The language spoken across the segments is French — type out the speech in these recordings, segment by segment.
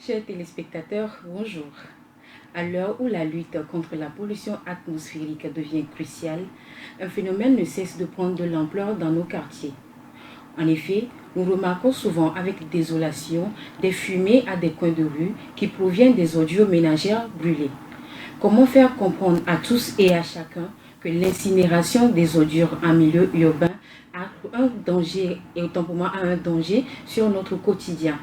Chers téléspectateurs, bonjour. À l'heure où la lutte contre la pollution atmosphérique devient cruciale, un phénomène ne cesse de prendre de l'ampleur dans nos quartiers. En effet, nous remarquons souvent avec désolation des fumées à des coins de rue qui proviennent des ordures ménagères brûlées. Comment faire comprendre à tous et à chacun que l'incinération des ordures en milieu urbain a un danger, et autant pour moi a un danger sur notre quotidien?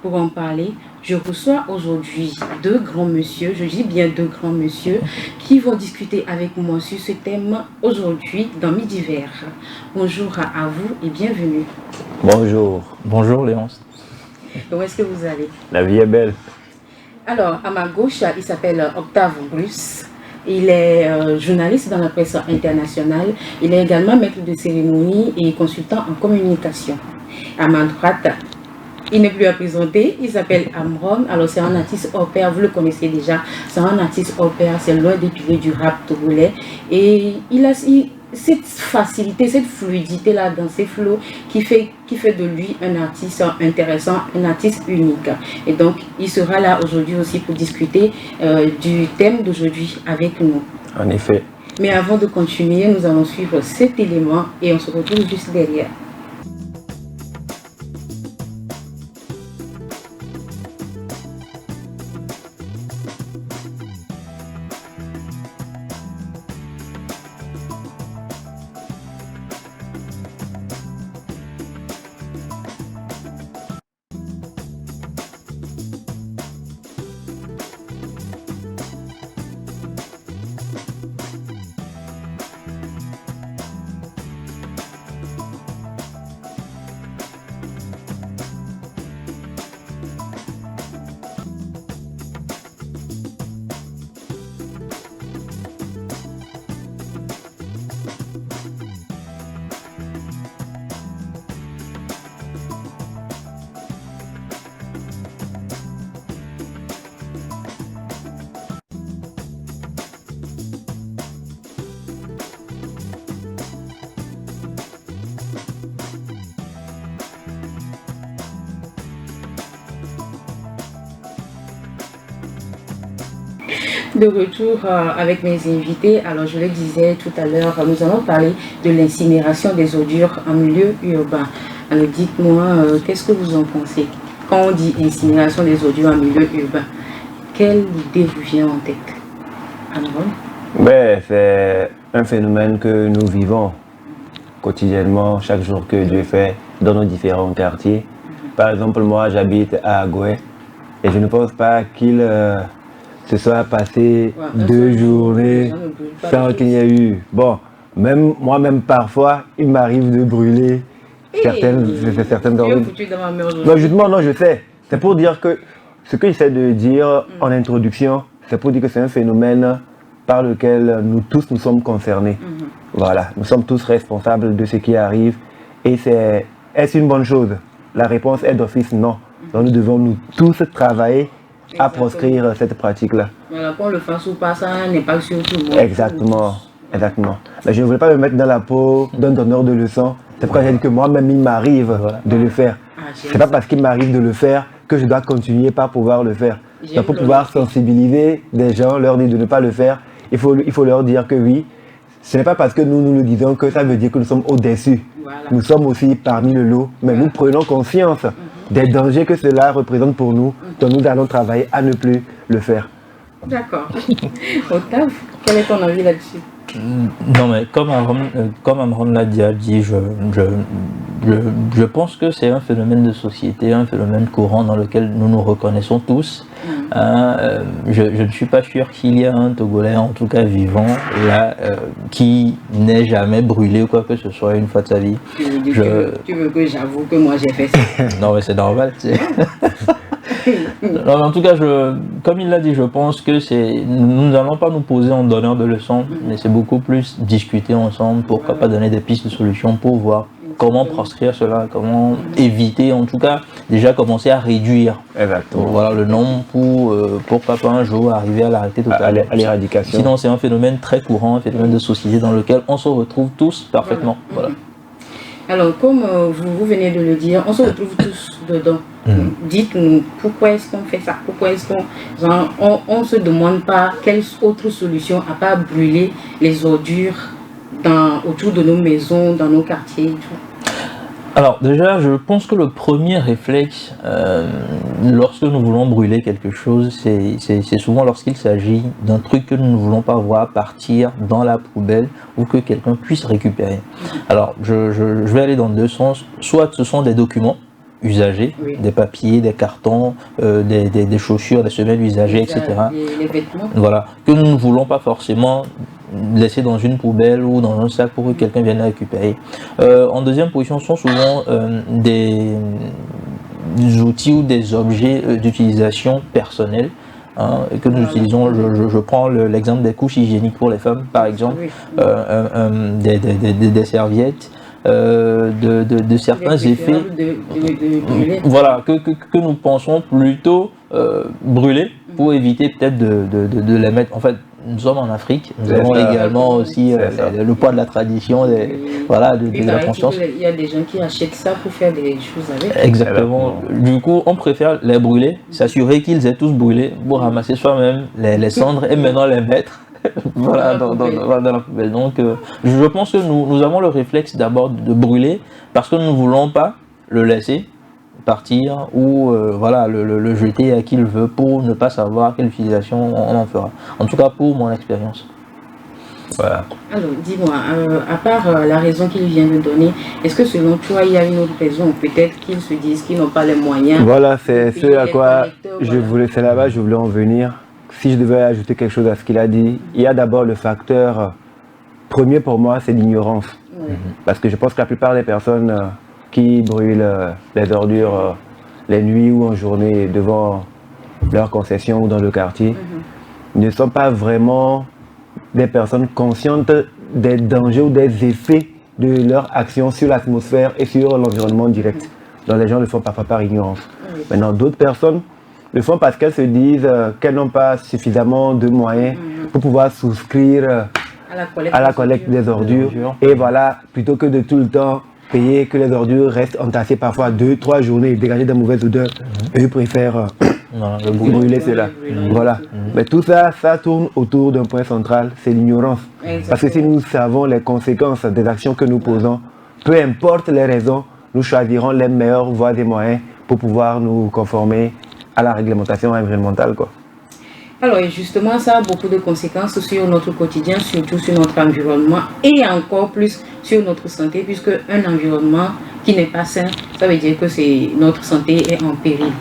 Pour en parler, je reçois aujourd'hui deux grands messieurs, je dis bien deux grands messieurs, qui vont discuter avec moi sur ce thème aujourd'hui dans Midi Vert. Bonjour à vous et bienvenue. Bonjour. Bonjour Léonce. Comment est-ce que vous allez? La vie est belle. Alors, à ma gauche, il s'appelle Octave Bruce. Il est journaliste dans la presse internationale. Il est également maître de cérémonie et consultant en communication. À ma droite, il n'est plus à présenter, il s'appelle Amron. Alors c'est un artiste hors pair, vous le connaissez déjà. C'est un artiste hors pair, c'est l'un des piliers du rap togolais. Et il a cette facilité, cette fluidité là dans ses flows qui fait de lui un artiste intéressant, un artiste unique. Et donc il sera là aujourd'hui aussi pour discuter du thème d'aujourd'hui avec nous. En effet. Mais avant de continuer, nous allons suivre cet élément et on se retrouve juste derrière. De retour avec mes invités, alors je le disais tout à l'heure, nous allons parler de l'incinération des ordures en milieu urbain. Alors dites-moi, qu'est-ce que vous en pensez? Quand on dit incinération des ordures en milieu urbain, quelle idée vous vient en tête? Ben, c'est un phénomène que nous vivons quotidiennement, chaque jour que Dieu fait dans nos différents quartiers. Par exemple, moi j'habite à Agoué et je ne pense pas qu'il se soit passé 2 journées sans qu'il y ait eu. Bon, même moi-même parfois, il m'arrive de brûler certaines ordures. Non, justement, non, je sais. C'est pour dire que ce que j'essaie de dire en introduction, c'est pour dire que c'est un phénomène par lequel nous tous nous sommes concernés. Voilà, nous sommes tous responsables de ce qui arrive. Et est-ce une bonne chose? La réponse est d'office non. Donc nous devons nous tous travailler à proscrire cette pratique-là. Voilà, qu'on le fasse ou pas, ça n'est pas sur tout le monde. Exactement, exactement. Mais je ne voulais pas me mettre dans la peau d'un donneur de leçons. C'est pourquoi j'ai dit que moi-même, il m'arrive de le faire. C'est pas parce qu'il m'arrive de le faire que je dois continuer par pouvoir le faire. Donc pour pouvoir sensibiliser des gens, leur dire de ne pas le faire, il faut leur dire que oui, ce n'est pas parce que nous le disons que ça veut dire que nous sommes au-dessus. Voilà. Nous sommes aussi parmi le lot, mais nous prenons conscience des dangers que cela représente pour nous, donc nous allons travailler à ne plus le faire. D'accord. Octave, quel est ton avis là-dessus? Non mais comme Amron l'a dit, je pense que c'est un phénomène de société, un phénomène courant dans lequel nous nous reconnaissons tous. Je ne suis pas sûr qu'il y a un Togolais, en tout cas vivant, là, qui n'ait jamais brûlé ou quoi que ce soit une fois de sa vie. Tu veux que j'avoue que moi j'ai fait ça? Non mais c'est normal, tu sais. Non, en tout cas, comme il l'a dit, je pense que nous n'allons pas nous poser en donneur de leçons, mais c'est beaucoup plus discuter ensemble, pourquoi pas donner des pistes de solutions pour voir comment proscrire cela, comment éviter, en tout cas, déjà commencer à réduire. Exactement. Voilà, le nombre pourquoi pas un jour arriver à l'arrêter totalement. À l'éradication. Sinon, c'est un phénomène très courant, un phénomène de société dans lequel on se retrouve tous parfaitement. Voilà. Alors, comme vous venez de le dire, on se retrouve tous dedans. Dites-nous, pourquoi est-ce qu'on fait ça? Pourquoi est-ce on se demande pas quelle autre solution à part brûler les ordures autour de nos maisons, dans nos quartiers et tout? Alors déjà, je pense que le premier réflexe, lorsque nous voulons brûler quelque chose, c'est souvent lorsqu'il s'agit d'un truc que nous ne voulons pas voir partir dans la poubelle ou que quelqu'un puisse récupérer. Alors, je vais aller dans deux sens. Soit ce sont des documents usagés, Oui. des papiers, des cartons, des chaussures, des semelles usagées, etc. Les vêtements. Voilà, que nous ne voulons pas forcément laisser dans une poubelle ou dans un sac pour que quelqu'un vienne la récupérer. En deuxième position sont souvent des outils ou des objets d'utilisation personnelle que nous utilisons. Je prends l'exemple des couches hygiéniques pour les femmes, par exemple, des serviettes, de certains effets voilà, que nous pensons plutôt brûler pour éviter peut-être de les mettre. En fait, nous sommes en Afrique, nous avons également aussi le poids de la tradition, voilà, de la conscience. Il y a des gens qui achètent ça pour faire des choses avec. Exactement. Du coup, on préfère les brûler, s'assurer qu'ils aient tous brûlé pour ramasser soi-même les cendres et maintenant les mettre. Voilà, dans la poubelle. Donc, je pense que nous avons le réflexe d'abord de brûler parce que nous ne voulons pas le laisser partir ou voilà, le jeter à qui il veut pour ne pas savoir quelle utilisation on en fera. En tout cas, pour mon expérience. Voilà. Alors, dis-moi, à part la raison qu'il vient de donner, est-ce que selon toi, il y a une autre raison? Peut-être qu'ils se disent qu'ils n'ont pas les moyens. Voilà, c'est ce à quoi c'est là-bas, je voulais en venir. Si je devais ajouter quelque chose à ce qu'il a dit, il y a d'abord le facteur premier pour moi, c'est l'ignorance. Ouais. Parce que je pense que la plupart des personnes qui brûlent les ordures les nuits ou en journée devant leur concession ou dans le quartier ne sont pas vraiment des personnes conscientes des dangers ou des effets de leur action sur l'atmosphère et sur l'environnement direct. Donc les gens le font parfois par ignorance. Maintenant, d'autres personnes le font parce qu'elles se disent qu'elles n'ont pas suffisamment de moyens pour pouvoir souscrire à la collecte des ordures. Et voilà, plutôt que de tout le temps payer que les ordures restent entassées parfois 2-3 journées et dégagées de mauvaises odeurs, eux préfèrent brûler cela. Voilà. Mais tout ça, ça tourne autour d'un point central, c'est l'ignorance. Parce que si nous savons les conséquences des actions que nous posons, peu importe les raisons, nous choisirons les meilleures voies et moyens pour pouvoir nous conformer à la réglementation environnementale, quoi. Alors justement, ça a beaucoup de conséquences sur notre quotidien, surtout sur notre environnement et encore plus sur notre santé, puisque un environnement qui n'est pas sain, ça veut dire que notre santé est en péril.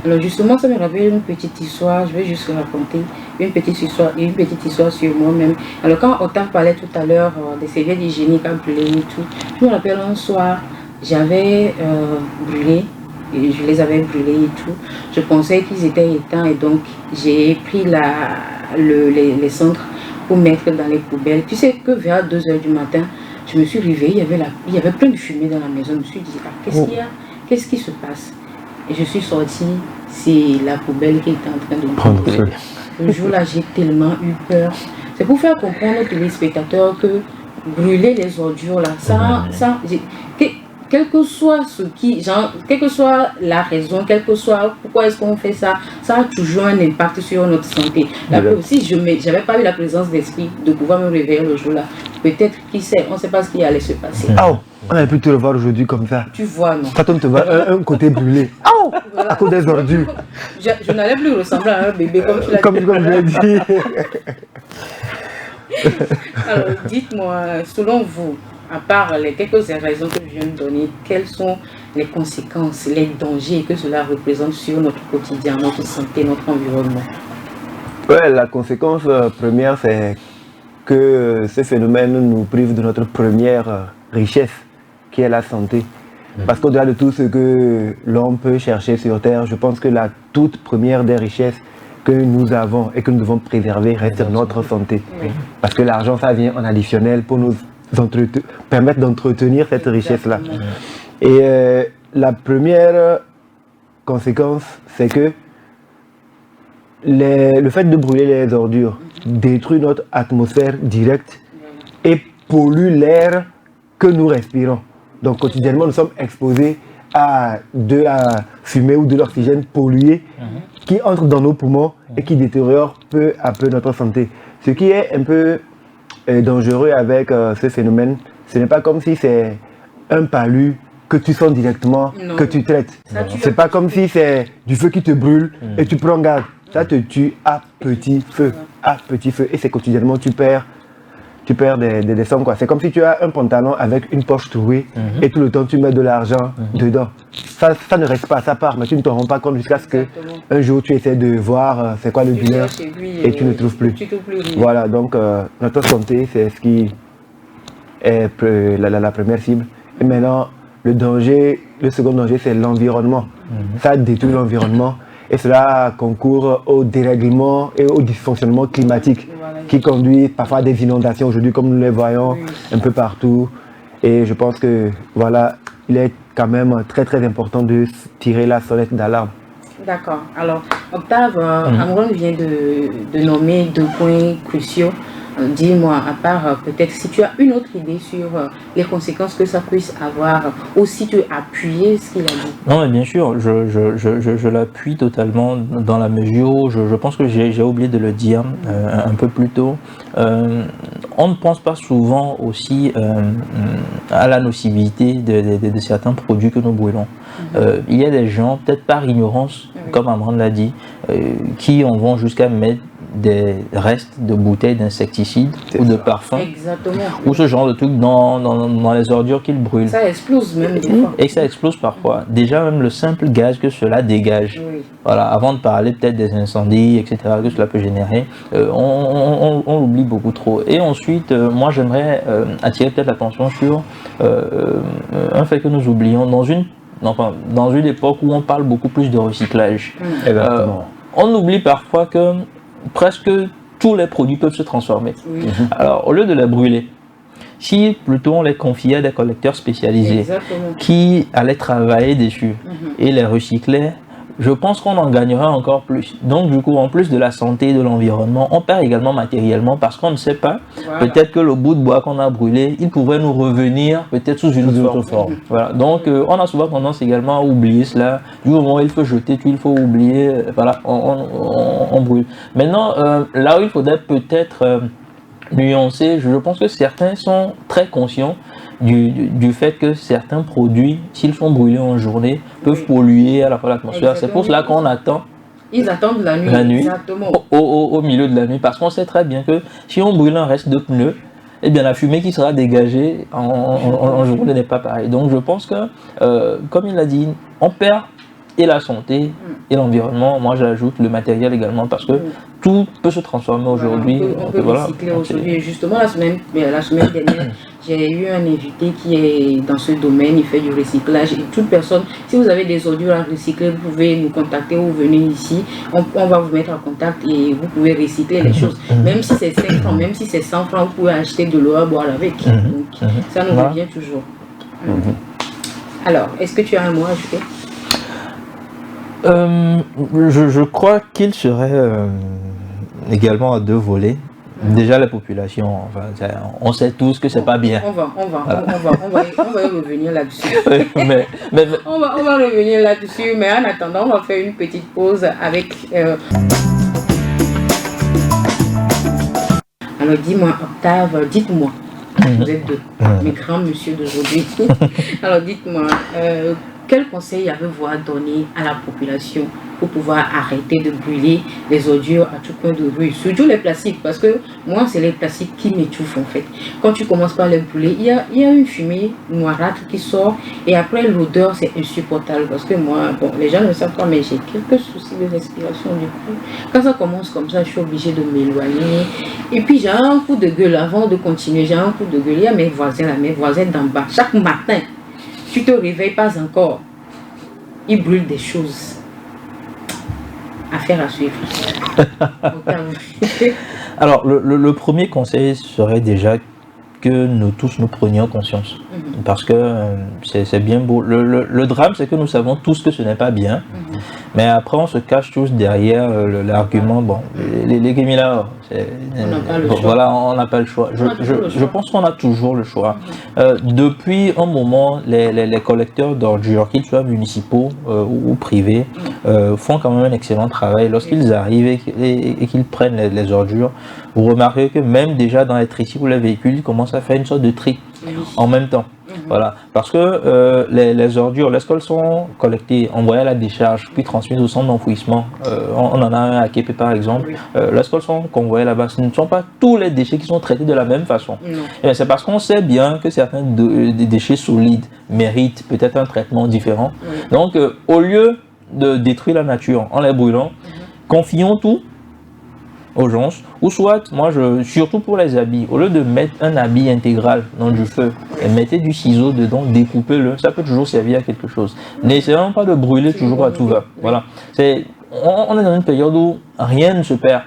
Alors justement, ça me rappelle une petite histoire, je vais juste raconter une petite histoire sur moi-même. Alors quand on t'a parlé tout à l'heure des serviettes hygiéniques à brûler et tout, je me rappelle un soir, j'avais brûlé. Et je les avais brûlés et tout. Je pensais qu'ils étaient éteints et donc j'ai pris les cendres pour mettre dans les poubelles. Tu sais que vers 2 h du matin, je me suis réveillée, il y avait plein de fumée dans la maison. Je me suis dit, qu'est-ce qu'il y a? Qu'est-ce qui se passe? Et je suis sortie, c'est la poubelle qui était en train de brûler. Le jour-là, j'ai tellement eu peur. C'est pour faire comprendre aux téléspectateurs que brûler les ordures là, quel que soit quelle que soit la raison, quel que soit pourquoi est-ce qu'on fait ça, ça a toujours un impact sur notre santé. Là aussi, je n'avais pas eu la présence d'esprit de pouvoir me réveiller le jour-là. Peut-être, qui sait, on ne sait pas ce qui allait se passer. Oh, on aurait pu te le voir aujourd'hui comme ça. Tu vois, non? Quand on te voit un côté brûlé, oh, voilà. À cause des ordures. Je n'allais plus ressembler à un bébé comme tu l'as dit. Comme je l'ai dit. Alors, dites-moi, selon vous, à part les quelques raisons que je viens de donner, quelles sont les conséquences, les dangers que cela représente sur notre quotidien, notre santé, notre environnement? Ouais, la conséquence première, c'est que ce phénomène nous prive de notre première richesse, qui est la santé. Parce qu'au-delà de tout ce que l'on peut chercher sur Terre, je pense que la toute première des richesses que nous avons et que nous devons préserver reste notre santé. Parce que l'argent, ça vient en additionnel pour nous permettre d'entretenir cette richesse-là. Et la première conséquence, c'est que le fait de brûler les ordures détruit notre atmosphère directe et pollue l'air que nous respirons. Donc quotidiennement, nous sommes exposés à de la fumée ou de l'oxygène pollué qui entre dans nos poumons et qui détériore peu à peu notre santé. Ce qui est un peu dangereux avec ce phénomène, ce n'est pas comme si c'est un palu que tu sens directement, que tu traites. C'est pas comme si c'est du feu qui te brûle et tu prends garde. Ça te tue à petit feu, et c'est quotidiennement tu perds des sommes, quoi. C'est comme si tu as un pantalon avec une poche trouée et tout le temps tu mets de l'argent dedans. Ça ne reste pas, ça part, mais tu ne t'en rends pas compte jusqu'à ce qu'un jour tu essaies de voir c'est quoi le bilan et tu ne trouves plus. Voilà, donc notre santé, c'est ce qui est la première cible. Et maintenant, le second danger, c'est l'environnement. Ça détruit l'environnement. Et cela concourt au dérèglement et au dysfonctionnement climatique qui conduit parfois à des inondations aujourd'hui comme nous les voyons un peu partout. Et je pense que voilà, il est quand même très très important de tirer la sonnette d'alarme. D'accord. Alors, Octave, Amron vient de nommer 2 points cruciaux. Dis-moi, à part peut-être si tu as une autre idée sur les conséquences que ça puisse avoir, ou si tu as appuyé ce qu'il a dit. Non, mais bien sûr, je l'appuie totalement dans la mesure où je pense que j'ai oublié de le dire un peu plus tôt. On ne pense pas souvent aussi à la nocivité de certains produits que nous brûlons. Il y a des gens, peut-être par ignorance, comme Amran l'a dit, qui en vont jusqu'à mettre des restes de bouteilles d'insecticides ou de parfums ou ce genre de trucs dans les ordures qu'ils brûlent. Ça explose même des fois. Et ça explose parfois. Déjà même le simple gaz que cela dégage, voilà, avant de parler peut-être des incendies, etc., que cela peut générer, on l'oublie beaucoup trop. Et ensuite, moi j'aimerais attirer peut-être l'attention sur un fait que nous oublions dans une époque où on parle beaucoup plus de recyclage. On oublie parfois que presque tous les produits peuvent se transformer. Alors, au lieu de les brûler, si plutôt on les confiait à des collecteurs spécialisés qui allaient travailler dessus et les recycler, je pense qu'on en gagnerait encore plus. Donc du coup, en plus de la santé et de l'environnement, on perd également matériellement parce qu'on ne sait pas, peut-être que le bout de bois qu'on a brûlé, il pourrait nous revenir peut-être sous une autre forme. Voilà. Donc on a souvent tendance également à oublier cela. Du moment où il faut jeter, il faut oublier, voilà, on brûle. Maintenant, là où il faudrait peut-être nuancer, je pense que certains sont très conscients du fait que certains produits, s'ils sont brûlés en journée, peuvent polluer à la fois l'atmosphère. C'est pour cela qu'on attend. Ils attendent la nuit, exactement. Au milieu de la nuit, parce qu'on sait très bien que si on brûle un reste de pneus, eh bien la fumée qui sera dégagée en journée n'est pas pareille. Donc je pense que, comme il l'a dit, on perd et la santé et l'environnement. Moi j'ajoute le matériel également parce que tout peut se transformer aujourd'hui. On peut recycler aujourd'hui. Justement la semaine dernière, j'ai eu un invité qui est dans ce domaine, il fait du recyclage et toute personne, si vous avez des ordures à recycler, vous pouvez nous contacter ou venir ici, on va vous mettre en contact et vous pouvez recycler les choses. Même si c'est 5 francs, même si c'est 100 francs, vous pouvez acheter de l'eau à boire avec. Donc ça nous revient toujours. Alors, est-ce que tu as un mot à ajouter? Je crois qu'il serait également à 2 volets. Déjà la population, enfin, on sait tous que c'est pas bien. On va y revenir là-dessus. On va revenir là-dessus, mais en attendant, on va faire une petite pause avec... Alors dis-moi, Octave, dites-moi, vous êtes 2, mes grands monsieur d'aujourd'hui. Alors dites-moi, quel conseil avez-vous à donner à la population pour pouvoir arrêter de brûler les ordures à tout coin de rue, surtout les plastiques, parce que moi c'est les plastiques qui m'étouffent en fait. Quand tu commences par les brûler, il y a une fumée noirâtre qui sort et après l'odeur c'est insupportable parce que moi, bon, les gens ne savent pas mais j'ai quelques soucis de respiration du coup. Quand ça commence comme ça, je suis obligée de m'éloigner et puis j'ai un coup de gueule avant de continuer, j'ai un coup de gueule, il y a mes voisins d'en bas, chaque matin. Tu te réveilles pas encore. Ils brûlent des choses. Affaire à suivre. Alors, le premier conseil serait déjà que nous tous nous prenions conscience. Parce que c'est bien beau. Le drame, c'est que nous savons tous que ce n'est pas bien. Mais après, on se cache tous derrière l'argument, bon, les Guémila, voilà, on n'a pas le choix. Je pense qu'on a toujours le choix. Depuis un moment, les collecteurs d'ordures, qu'ils soient municipaux ou privés, font quand même un excellent travail. Lorsqu'ils arrivent et qu'ils prennent les ordures, vous remarquez que même déjà dans les tricycles ou les véhicules, ils commencent à faire une sorte de tri en même temps. Voilà, parce que les ordures, lorsqu'elles sont collectées, envoyées à la décharge, puis transmises au centre d'enfouissement, on en a un à Képé par exemple, lorsqu'elles sont convoyées là-bas, ce ne sont pas tous les déchets qui sont traités de la même façon. C'est parce qu'on sait bien que certains des déchets solides méritent peut-être un traitement différent. Donc, au lieu de détruire la nature en les brûlant, confions tout aux gens, ou soit, moi, surtout pour les habits, au lieu de mettre un habit intégral dans du feu, et mettez du ciseau dedans, découpez-le, ça peut toujours servir à quelque chose. N'essayons pas de brûler toujours à tout va. Voilà. On est dans une période où rien ne se perd.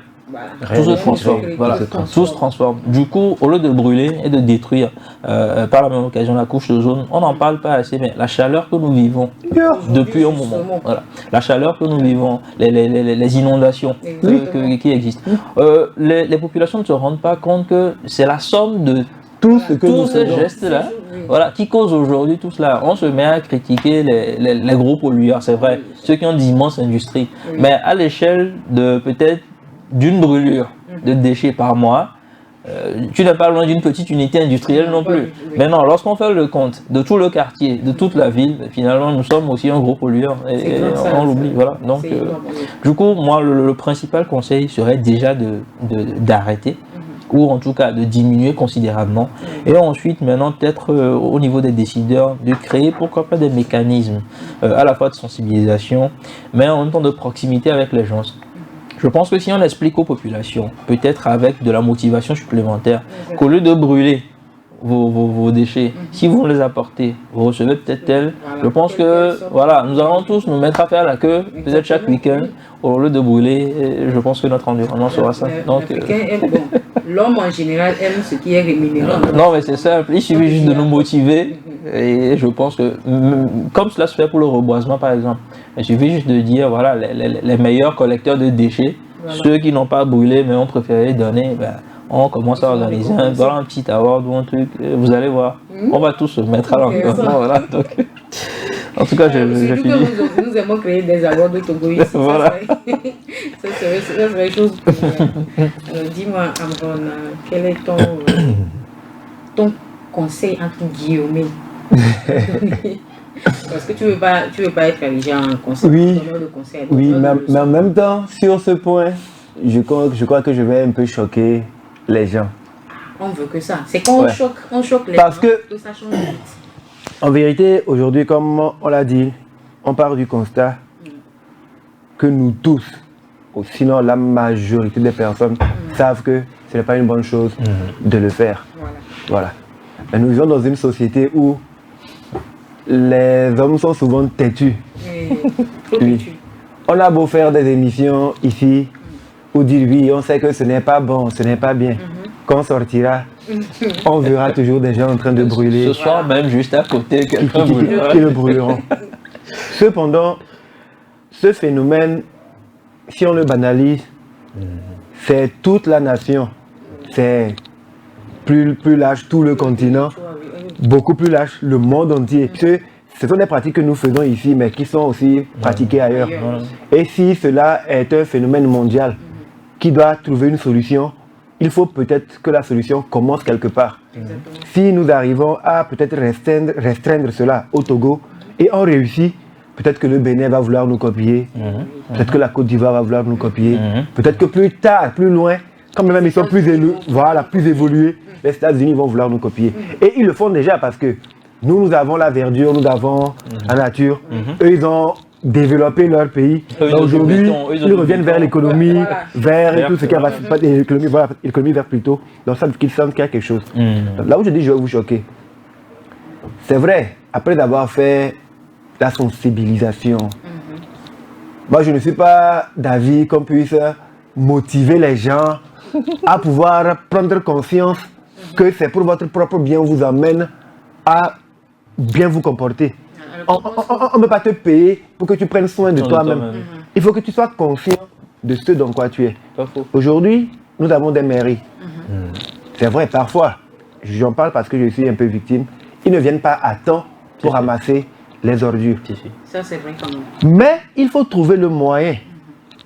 Tout se transforme. Voilà. Tout se transforme. Du coup, au lieu de brûler et de détruire par la même occasion la couche d'ozone, on n'en parle pas assez, mais la chaleur que nous vivons depuis un moment, voilà. La chaleur que nous vivons, les inondations qui existent, les populations ne se rendent pas compte que c'est la somme de tous ces gestes-là, voilà, qui causent aujourd'hui tout cela. On se met à critiquer les gros pollueurs, c'est vrai, ceux qui ont d'immenses industries, mais à l'échelle de peut-être d'une brûlure de déchets par mois, tu n'es pas loin d'une petite unité industrielle non plus. Mais non, lorsqu'on fait le compte de tout le quartier, de toute la ville, finalement nous sommes aussi un gros pollueur et on l'oublie. Voilà. Donc, du coup, moi, le principal conseil serait déjà d'arrêter, ou en tout cas de diminuer considérablement, et ensuite maintenant peut-être au niveau des décideurs de créer pourquoi pas des mécanismes à la fois de sensibilisation, mais en même temps de proximité avec les gens. Je pense que si on explique aux populations, peut-être avec de la motivation supplémentaire, qu'au lieu de brûler vos déchets, si vous les apportez, vous recevez peut-être tel. Je pense que voilà, nous allons tous nous mettre à faire la queue, peut-être chaque week-end, au lieu de brûler. Et je pense que notre environnement sera ça. Donc, l'homme en général aime ce qui est rémunérant. Non, mais c'est simple, il suffit juste de nous motiver. Et je pense que, comme cela se fait pour le reboisement par exemple, il suffit juste de dire, voilà, les meilleurs collecteurs de déchets, ceux qui n'ont pas brûlé mais ont préféré donner, ben, on commence à organiser un petit award ou un truc, vous allez voir, on va tous se mettre à l'environnement. Voilà, donc, en tout cas, j'ai fini. Nous aimons créer des awards de Togo ici. Voilà. Ça serait chose pour dis-moi, Amron, quel est ton conseil entre guillemets? Parce que tu veux pas être érigé en conseil. Oui, mais en même temps, sur ce point, je crois que je vais un peu choquer les gens. On veut que ça. C'est quand on choque les Parce gens que ça change vite. En vérité, aujourd'hui, comme on l'a dit, on part du constat que nous tous, ou sinon la majorité des personnes, savent que ce n'est pas une bonne chose de le faire. Voilà. Mais nous vivons dans une société où les hommes sont souvent têtus. Oui. On a beau faire des émissions ici, ou dire oui, on sait que ce n'est pas bon, ce n'est pas bien. Quand on sortira, on verra toujours des gens en train de brûler. Ce soir même, juste à côté, quelqu'un qui le brûleront. Cependant, ce phénomène, si on le banalise, c'est toute la nation. C'est plus large, tout le continent, beaucoup plus large, le monde entier. Ce sont des pratiques que nous faisons ici, mais qui sont aussi pratiquées ailleurs. Et si cela est un phénomène mondial qui doit trouver une solution, il faut peut-être que la solution commence quelque part. Si nous arrivons à peut-être restreindre cela au Togo et on réussit, peut-être que le Bénin va vouloir nous copier, peut-être que la Côte d'Ivoire va vouloir nous copier, peut-être que plus tard, plus loin, quand même ils sont plus évolués, les États-Unis vont vouloir nous copier. Et ils le font déjà parce que nous avons la verdure, nous avons la nature, eux ils ont développer leur pays. Aujourd'hui, ils reviennent vers l'économie, vers tout ce qui va se passer, l'économie vers plus tôt. Donc ça, qu'ils sentent qu'il y a quelque chose. Là où je dis je vais vous choquer, c'est vrai, après avoir fait la sensibilisation, moi je ne suis pas d'avis qu'on puisse motiver les gens à pouvoir prendre conscience que c'est pour votre propre bien, on vous amène à bien vous comporter. On ne peut pas te payer pour que tu prennes soin de toi-même. Il faut que tu sois conscient de ce dans quoi tu es. Aujourd'hui, nous avons des mairies. C'est vrai, parfois, j'en parle parce que je suis un peu victime, ils ne viennent pas à temps pour ramasser les ordures. Ça, c'est vrai quand même. Mais il faut trouver le moyen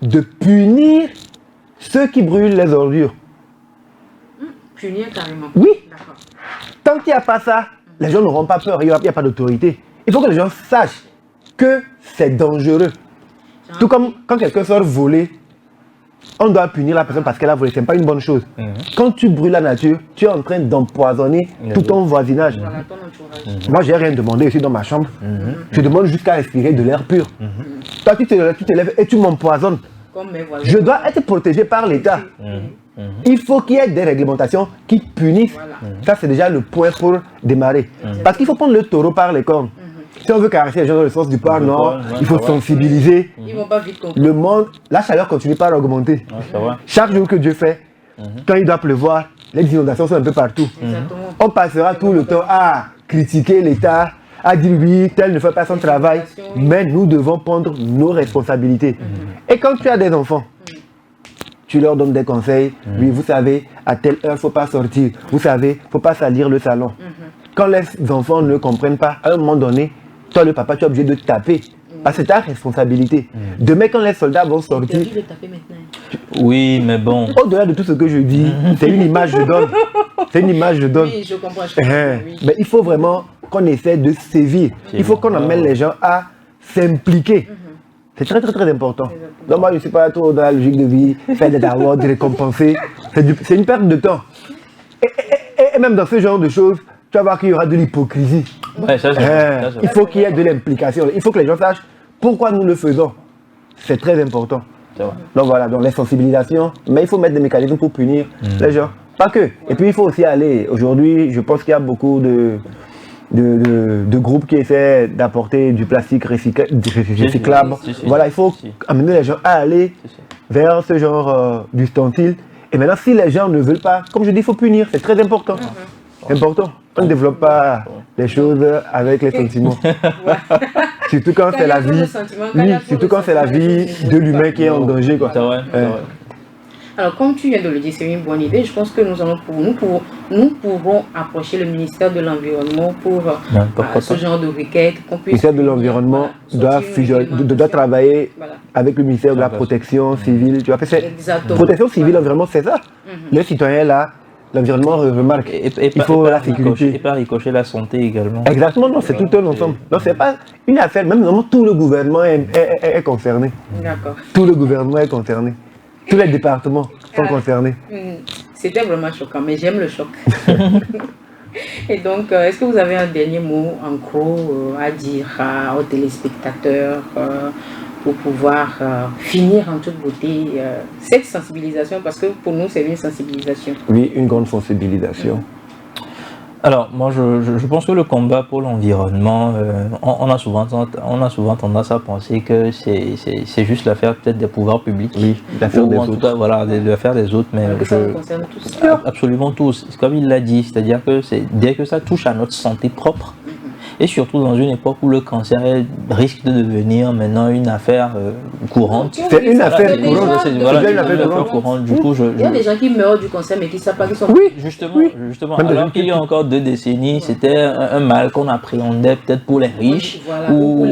de punir ceux qui brûlent les ordures. Punir carrément. Oui. D'accord. Tant qu'il n'y a pas ça, les gens n'auront pas peur, il n'y a pas d'autorité. Il faut que les gens sachent que c'est dangereux. Tout comme quand quelqu'un sort voler, on doit punir la personne parce qu'elle a volé. Ce n'est pas une bonne chose. Quand tu brûles la nature, tu es en train d'empoisonner tout ton voisinage. Voilà, ton entourage. Moi, je n'ai rien demandé ici dans ma chambre. Je demande jusqu'à respirer de l'air pur. Toi, tu te lèves et tu m'empoisonnes. Comme mes voisins. Je dois être protégé par l'État. Il faut qu'il y ait des réglementations qui punissent. Voilà. Ça, c'est déjà le point pour démarrer. Parce qu'il faut prendre le taureau par les cornes. Si on veut caresser les gens dans le sens du poil, non, il faut sensibiliser. Ils vont pas vite comprendre. Le monde, la chaleur continue par augmenter. Chaque jour que Dieu fait, quand il doit pleuvoir, les inondations sont un peu partout. Exactement. On passera tout le temps à critiquer l'État, à dire oui, tel ne fait pas son travail. Mais nous devons prendre nos responsabilités. Et quand tu as des enfants, tu leur donnes des conseils. Oui, vous savez, à telle heure, il ne faut pas sortir. Vous savez, il ne faut pas salir le salon. Quand les enfants ne comprennent pas, à un moment donné, toi, le papa, tu es obligé de taper. Parce que c'est ta responsabilité. Demain, quand les soldats vont sortir, de taper maintenant. Oui, mais bon. au-delà de tout ce que je dis, c'est une image que je donne. C'est une image que je donne. Oui, je comprends. Oui. Mais il faut vraiment qu'on essaie de sévir. Il faut qu'on amène les gens à s'impliquer. C'est très très très important. Donc moi je ne suis pas trop dans la logique de vie, faire des awards, de récompenser. C'est une perte de temps. Et même dans ce genre de choses, tu vas voir qu'il y aura de l'hypocrisie. Ouais, ça, c'est Il faut qu'il y ait de l'implication. Il faut que les gens sachent pourquoi nous le faisons. C'est très important. Donc voilà, donc les sensibilisations, mais il faut mettre des mécanismes pour punir les gens. Pas que. Et puis il faut aussi aller. Aujourd'hui, je pense qu'il y a beaucoup de groupes qui essaient d'apporter du plastique recyclable. Voilà, il faut amener les gens à aller vers ce genre d'ustensile. Et maintenant, si les gens ne veulent pas, comme je dis, il faut punir. C'est très important. Important. On ne développe pas les choses avec les sentiments. Surtout quand c'est la vie. Oui, surtout quand c'est la vie de l'humain qui est en danger. Quoi. C'est vrai. Alors, comme tu viens de le dire, c'est une bonne idée. Je pense que nous pourrons approcher le ministère de l'Environnement pour ce genre de requête. Le ministère de l'Environnement doit travailler avec le ministère de la Protection civile. Tu vois, protection civile, l'environnement, c'est ça. Le citoyen là, l'environnement remarque. Il faut la sécurité. Et pas ricocher la santé également. Exactement, non, c'est tout un ensemble. Non, c'est pas une affaire, même vraiment tout le gouvernement est concerné. D'accord. Tout le gouvernement est concerné. Tous les départements sont concernés. C'était vraiment choquant, mais j'aime le choc. Et donc, est-ce que vous avez un dernier mot en gros à dire aux téléspectateurs pour pouvoir finir en toute beauté cette sensibilisation, parce que pour nous, c'est une sensibilisation. Oui, une grande sensibilisation. Alors, moi, je pense que le combat pour l'environnement, on a souvent tendance à penser que c'est juste l'affaire peut-être des pouvoirs publics. Oui, l'affaire des autres. En tout cas, voilà, l'affaire des autres. Mais ça nous concerne tous. Absolument tous. Comme il l'a dit, c'est-à-dire que dès que ça touche à notre santé propre, et surtout dans une époque où le cancer risque de devenir maintenant une affaire courante. C'est une affaire courante. Voilà, une affaire courante. Du coup, il y a des gens qui meurent du cancer mais qui ne savent pas qu'ils sont. Oui, justement. Alors qu'il y a encore 2 décennies, c'était un mal qu'on appréhendait peut-être pour les riches ou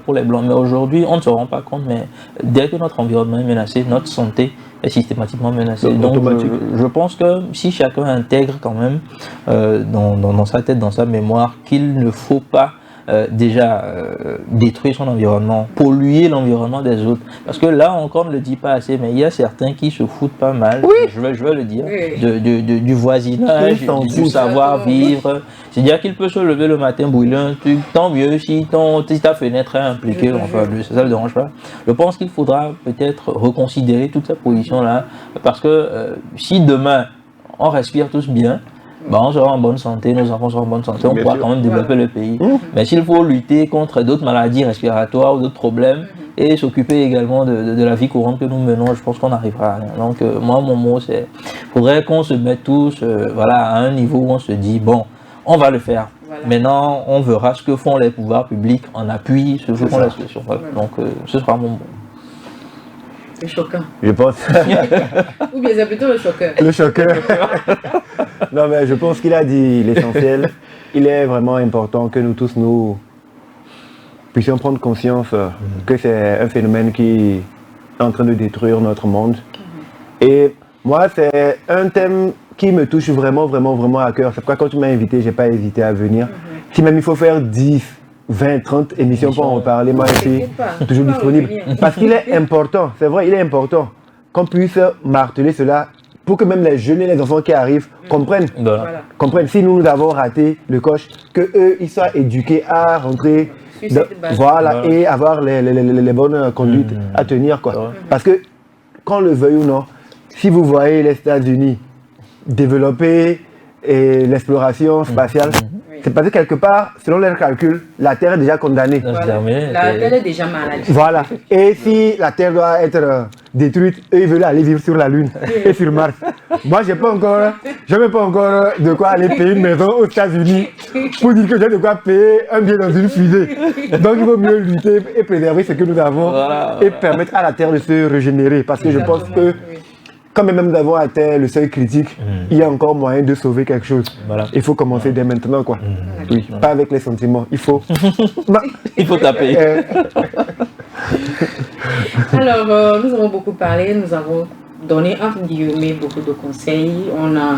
pour les blancs. Mais aujourd'hui, on ne se rend pas compte. Mais dès que notre environnement est menacé, notre santé est systématiquement menacée. Donc je pense que si chacun intègre quand même dans sa tête, dans sa mémoire, qu'il ne faut pas détruire son environnement, polluer l'environnement des autres. Parce que là encore, on ne le dit pas assez, mais il y a certains qui se foutent pas mal, je vais le dire, du voisinage, du savoir-vivre. C'est-à-dire qu'il peut se lever le matin, brûler un truc, tant mieux si ta fenêtre est impliquée, enfin, ça ne le dérange pas. Je pense qu'il faudra peut-être reconsidérer toute cette position-là, parce que si demain, on respire tous bien, on sera en bonne santé, nos enfants seront en bonne santé, on pourra quand même développer le pays. Mais s'il faut lutter contre d'autres maladies respiratoires ou d'autres problèmes et s'occuper également de la vie courante que nous menons, je pense qu'on n'arrivera à rien. Donc moi, mon mot, c'est qu'il faudrait qu'on se mette tous à un niveau où on se dit, bon, on va le faire. Voilà. Maintenant, on verra ce que font les pouvoirs publics en appui, ce que font les associations. Voilà. Donc, ce sera mon mot. C'est choquant. Je pense. Ou bien c'est plutôt le choqueur. Le choqueur. Non, mais je pense qu'il a dit l'essentiel. Il est vraiment important que nous tous, nous puissions prendre conscience que c'est un phénomène qui est en train de détruire notre monde. Et moi, c'est un thème qui me touche vraiment, vraiment, vraiment à cœur. C'est pourquoi quand tu m'as invité, je n'ai pas hésité à venir. Si même il faut faire 10, 20, 30 émissions pour en reparler, moi je suis toujours disponible. Parce qu'il est important, c'est vrai, il est important qu'on puisse marteler cela pour que même les jeunes et les enfants qui arrivent comprennent. Voilà. Comprennent. Si nous avons raté le coche, qu'eux, ils soient éduqués à rentrer, voilà, et avoir les bonnes conduites à tenir, quoi. Parce que, qu'on le veuille ou non, si vous voyez les États-Unis développer l'exploration spatiale, c'est parce que quelque part, selon leurs calculs, la Terre est déjà condamnée. Voilà. La Terre est déjà malade. Voilà. Et si la Terre doit être détruite, eux, ils veulent aller vivre sur la Lune et sur Mars. Moi, je n'ai même pas encore de quoi aller payer une maison aux États-Unis pour dire que j'ai de quoi payer un billet dans une fusée. Donc, il vaut mieux lutter et préserver ce que nous avons et permettre à la Terre de se régénérer. Parce que je pense que quand même nous avons atteint le seuil critique, il y a encore moyen de sauver quelque chose. Voilà. Il faut commencer dès maintenant, quoi. Oui, pas avec les sentiments, il faut... il faut taper. Alors, nous avons beaucoup parlé, nous avons donné entre guillemets beaucoup de conseils. On a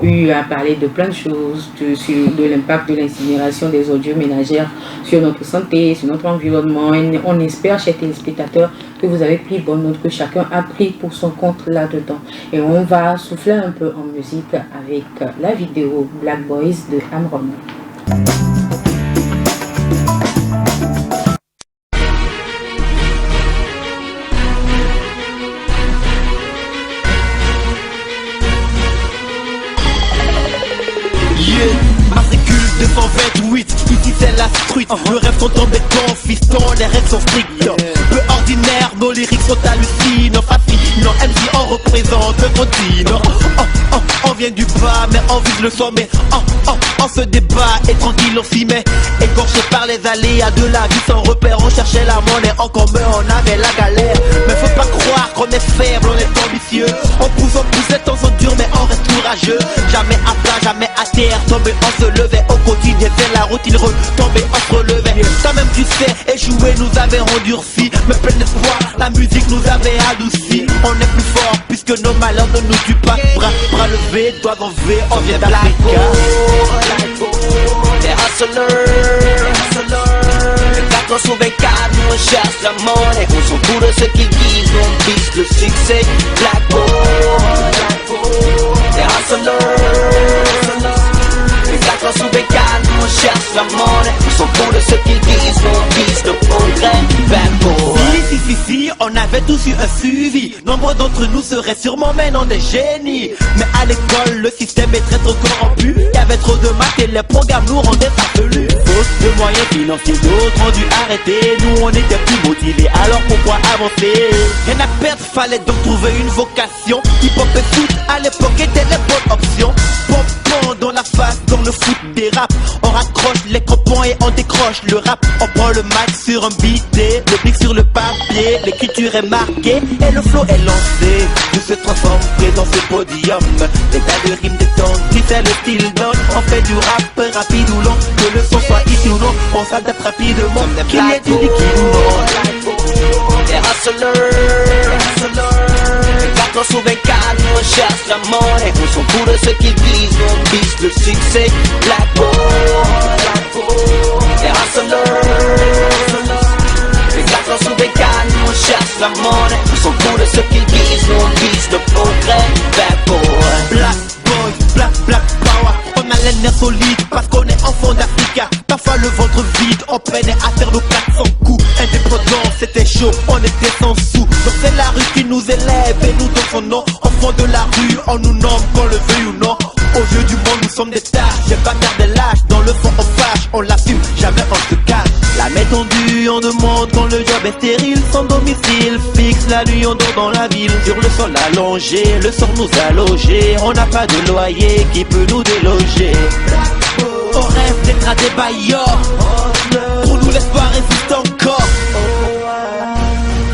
eu à parler de plein de choses, de l'impact de l'incinération des ordures ménagères sur notre santé, sur notre environnement. Et on espère, chers téléspectateurs, que vous avez pris bonne note, que chacun a pris pour son compte là-dedans. Et on va souffler un peu en musique avec la vidéo Black Boys de Amron. Matricule 228, ici c'est la street. Le rêve qu'on tombe con, fiston, les règles sont strictes. Peu ordinaire, nos lyrics sont hallucinants. Fascinants, MC on représente le continent. On vient du bas mais on vise le sommet. On se débat et tranquille on s'y met. Écorché par les aléas de la vie sans repère. On cherchait la monnaie, en commun on avait la galère. Mais faut pas croire qu'on est faible, on est ambitieux. On pousse, les temps sont durs mais on reste courageux. Jamais à plat, jamais à terre. Tomber on se levait au quotidien. C'est la routine, retomber on se relevait. Toi-même tu sais, échouer nous avait endurci. Mais plein d'espoir, la musique nous avait adouci. On est plus fort puisque nos malheurs ne nous tuent pas. Bras levés, doigts en V, on vient d'Africa. Les hustlers, 4 sur 24, nous on cherche la monnaie. On s'en fout de ceux qui disent, on vise le succès. Black Boy, les hustlers, 4 sur 24, nous on cherche la monnaie. On s'en fout de ceux qui disent, on vise le progrès. Black Boy. Si, on avait tous eu un suivi. Nombre d'entre nous seraient sûrement maintenant des génies. Mais à l'école, le système est très trop corrompu. Il y avait trop de maths et les programmes nous rendaient farfelus. Faute de moyens financiers, d'autres ont dû arrêter. Nous on était plus motivés, alors pourquoi avancer? Rien à perdre, fallait donc trouver une vocation. Hip-hop et foot, à l'époque étaient les bonnes options. Pom-pom dans la face, dans le foot des raps. On raccroche les crampons et on décroche le rap. On prend le mic sur un beat, le blic sur le papier. L'écriture est marquée et le flow est lancé. Tout se transforme dans ce podium. Des tas de rimes détendent, qui fait le style donne. On fait du rap rapide ou long. Que le son soit ici ou non, on s'adapte rapidement. Qu'il y ait du liquide ou non. Les hustlers, 4 sur 24, nous on cherche la monnaie. On s'en fout de ceux qui disent, on vise le succès. Black Boy, les hustlers, 4 sur 24, nous on cherche la monnaie. On s'en fout de ceux qui disent, on vise le progrès. Black Boy, black power. On a les nerfs solides parce qu'on est enfant d'Africa. Parfois le ventre vide, on peinait à faire nos 400 coups. Indépendant, c'était chaud, on était sans sous. Donc c'est la rue qui nous élève et nous dans son nom. Enfants de la rue, on nous nomme qu'on le veuille ou non. Aux yeux du monde, nous sommes des stars. J'aime pas faire des lâches, dans le fond on fâche. On l'assume, jamais on se cache. La main tendue, on demande quand le job est stérile. Sans domicile fixe, la nuit on dort dans la ville. Sur le sol allongé, le sort nous a logés. On n'a pas de loyer qui peut nous déloger. au rêve d'être à des bailleurs. Pour nous l'espoir existe encore.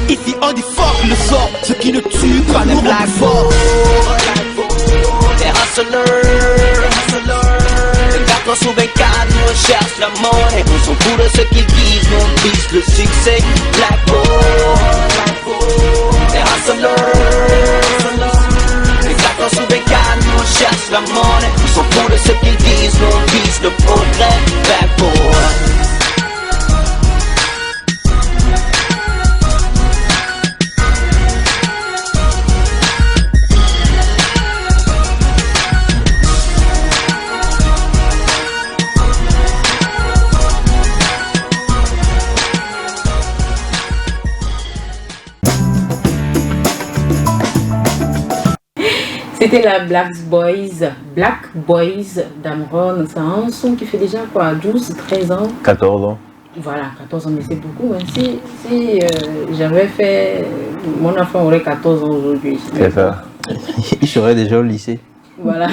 Ici on dit fuck le sort, ce qui ne tue pas les blagues forts. Les hustlers, 24 sur 24, nous on cherche la monnaie. On s'en fout de ce qu'ils disent, nous on vise le succès. Black Gold, les hustlers, 24 sur 24, nous on cherche la monnaie. On s'en fout de ce qu'ils disent, nous on vise le progrès. Black Gold. C'était la Black Boys d'Amron. C'est un son qui fait déjà quoi, 12, 13 ans. 14 ans. Voilà, 14 ans, mais c'est beaucoup. Hein. Si j'avais fait... Mon enfant aurait 14 ans aujourd'hui. C'est ça. Il serait déjà au lycée. Voilà.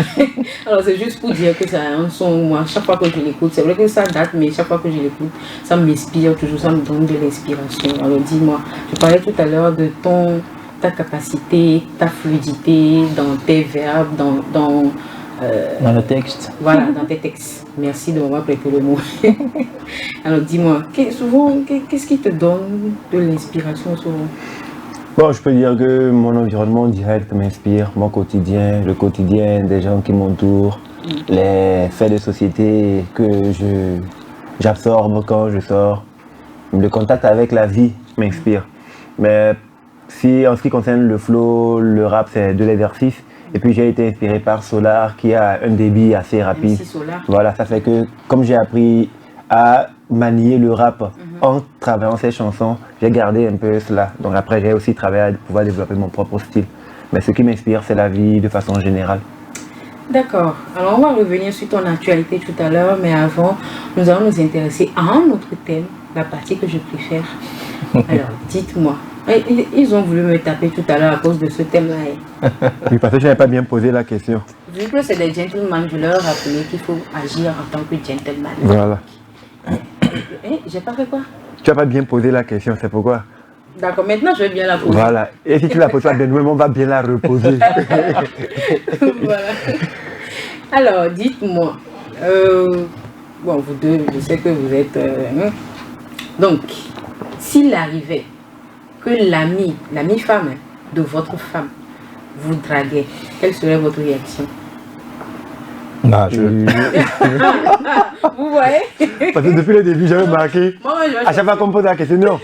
Alors c'est juste pour dire que c'est un son, moi, chaque fois que je l'écoute, c'est vrai que ça date, mais chaque fois que je l'écoute, ça m'inspire toujours, ça me donne de l'inspiration. Alors dis-moi, je parlais tout à l'heure de ta capacité, ta fluidité dans tes verbes, dans le texte. Voilà, dans tes textes. Merci de m'avoir prêté le mot. Alors dis-moi, souvent, qu'est-ce qui te donne de l'inspiration souvent? Bon, je peux dire que mon environnement direct m'inspire, mon quotidien, le quotidien des gens qui m'entourent, les faits de société que j'absorbe quand je sors. Le contact avec la vie m'inspire. Mais si en ce qui concerne le flow, le rap, c'est de l'exercice. Et puis j'ai été inspiré par Solar qui a un débit assez rapide. Voilà, ça fait que comme j'ai appris à manier le rap en travaillant ces chansons, j'ai gardé un peu cela. Donc après j'ai aussi travaillé à pouvoir développer mon propre style. Mais ce qui m'inspire, c'est la vie de façon générale. D'accord. Alors on va revenir sur ton actualité tout à l'heure, mais avant, nous allons nous intéresser à un autre thème, la partie que je préfère. Alors dites-moi, ils ont voulu me taper tout à l'heure à cause de ce thème-là. Oui, parce que je n'avais pas bien posé la question. Vu que c'est des gentlemen, je leur rappelais qu'il faut agir en tant que gentleman. Voilà. J'ai pas fait quoi? Tu n'as pas bien posé la question, c'est pourquoi. D'accord, maintenant je vais bien la poser. Voilà. Et si tu la poses pas bien, nous-mêmes, on va bien la reposer. Voilà. Alors, dites-moi. Bon, vous deux, je sais que vous êtes... Donc, s'il arrivait que l'ami femme de votre femme vous draguait, quelle serait votre réaction? Bah, Vous voyez? Parce que depuis le début, j'avais marqué. À chaque fois qu'on pose la question, non.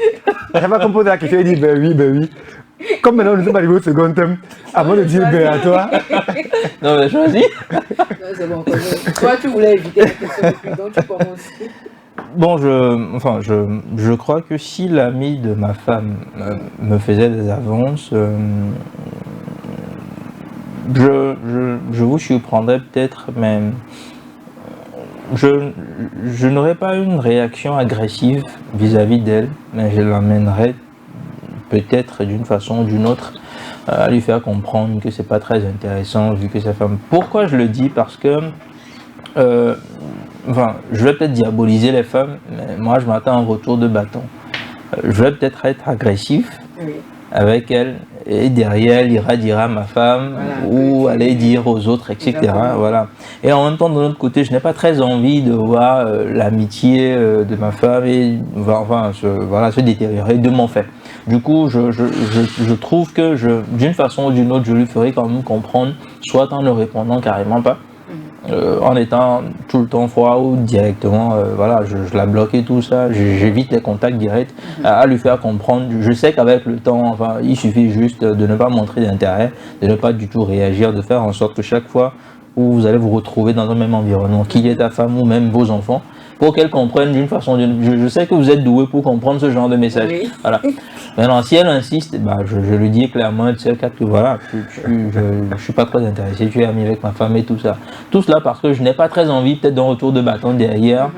À chaque fois qu'on pose la question, il dit ben oui. Comme maintenant nous sommes arrivés au second thème, avant de dire ben à toi. Non, mais choisis. Non, c'est bon. Toi, tu voulais éviter la question depuis, donc tu commences. Bon, je crois que si l'ami de ma femme me faisait des avances, je vous surprendrais peut-être, mais je n'aurais pas une réaction agressive vis-à-vis d'elle, mais je l'amènerais peut-être d'une façon ou d'une autre à lui faire comprendre que c'est pas très intéressant vu que sa femme. Pourquoi je le dis? Parce que je vais peut-être diaboliser les femmes, mais moi je m'attends à un retour de bâton. Je vais peut-être être agressif avec elle et derrière elle ira dire à ma femme ou aller dire aux autres, etc. Voilà. Et en même temps, de l'autre côté, je n'ai pas très envie de voir l'amitié de ma femme et se détériorer de mon fait. Du coup, je trouve que d'une façon ou d'une autre, je lui ferai quand même comprendre, soit en ne répondant carrément pas, en étant tout le temps froid ou directement, je la bloque et tout ça, j'évite les contacts directs, à lui faire comprendre. Je sais qu'avec le temps, il suffit juste de ne pas montrer d'intérêt, de ne pas du tout réagir, de faire en sorte que chaque fois où vous allez vous retrouver dans un même environnement, qu'il y ait ta femme ou même vos enfants, pour qu'elle comprenne d'une façon d'une autre. Je sais que vous êtes doué pour comprendre ce genre de message. Oui. Voilà. Maintenant, si elle insiste, je lui dis clairement, tu sais, que voilà, je suis pas très intéressé, tu es ami avec ma femme et tout ça. Tout cela parce que je n'ai pas très envie peut-être d'un retour de bâton derrière,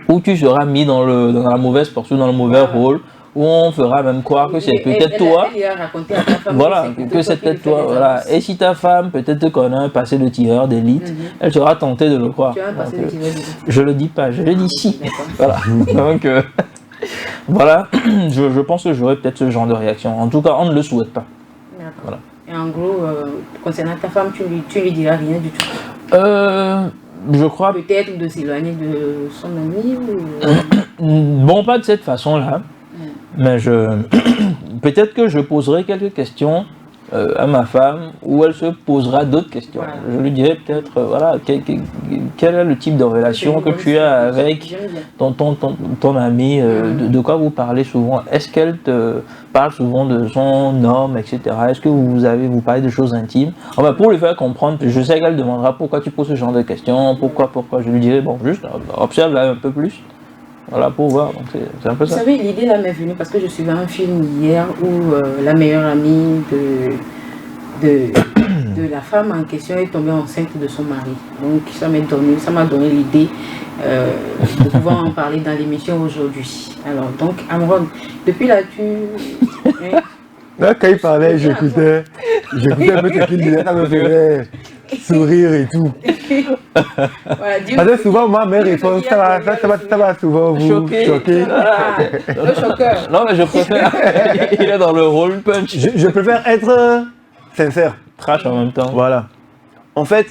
où tu seras mis dans la mauvaise posture, dans le mauvais rôle, où on fera même croire que c'est peut-être toi. Elle a raconté à ta femme Voilà, que c'est peut-être toi. Voilà. Et si ta femme peut-être connaît un passé de tireur d'élite, elle sera tentée de le croire. Tu as un passé de tireur d'élite. Je le dis pas, je le dis si. D'accord. Voilà. Donc voilà, je pense que j'aurai peut-être ce genre de réaction. En tout cas, on ne le souhaite pas. D'accord. Voilà. Et en gros, concernant ta femme, tu lui diras rien du tout. Je crois. Peut-être de s'éloigner de son ami ou... Bon, pas de cette façon-là, mais peut-être que je poserai quelques questions à ma femme, où elle se posera d'autres questions. Voilà. Je lui dirai peut-être, voilà, quel est le type de relation que tu as avec ton ami, de quoi vous parlez souvent. Est-ce qu'elle te parle souvent de son homme, etc. Est-ce que vous parlez de choses intimes? Enfin, pour lui faire comprendre, je sais qu'elle demandera pourquoi tu poses ce genre de questions, pourquoi. Je lui dirai, bon, juste observe un peu plus. Voilà, pour voir, donc c'est un peu ça. Vous savez, l'idée là m'est venue parce que je suivais un film hier où la meilleure amie de la femme en question est tombée enceinte de son mari. Donc ça m'a donné l'idée de pouvoir en parler dans l'émission aujourd'hui. Alors donc Amron, depuis là Là, quand il parlait, j'écoutais un peu ce qu'il disait, ça me faisait sourire et tout. Voilà, parce que souvent, moi, mes réponses, ça va souvent vous choquer. Le choqueur. Non, mais je préfère. Il est dans le rôle punch. Je préfère être sincère. Trash en même temps. Voilà. En fait,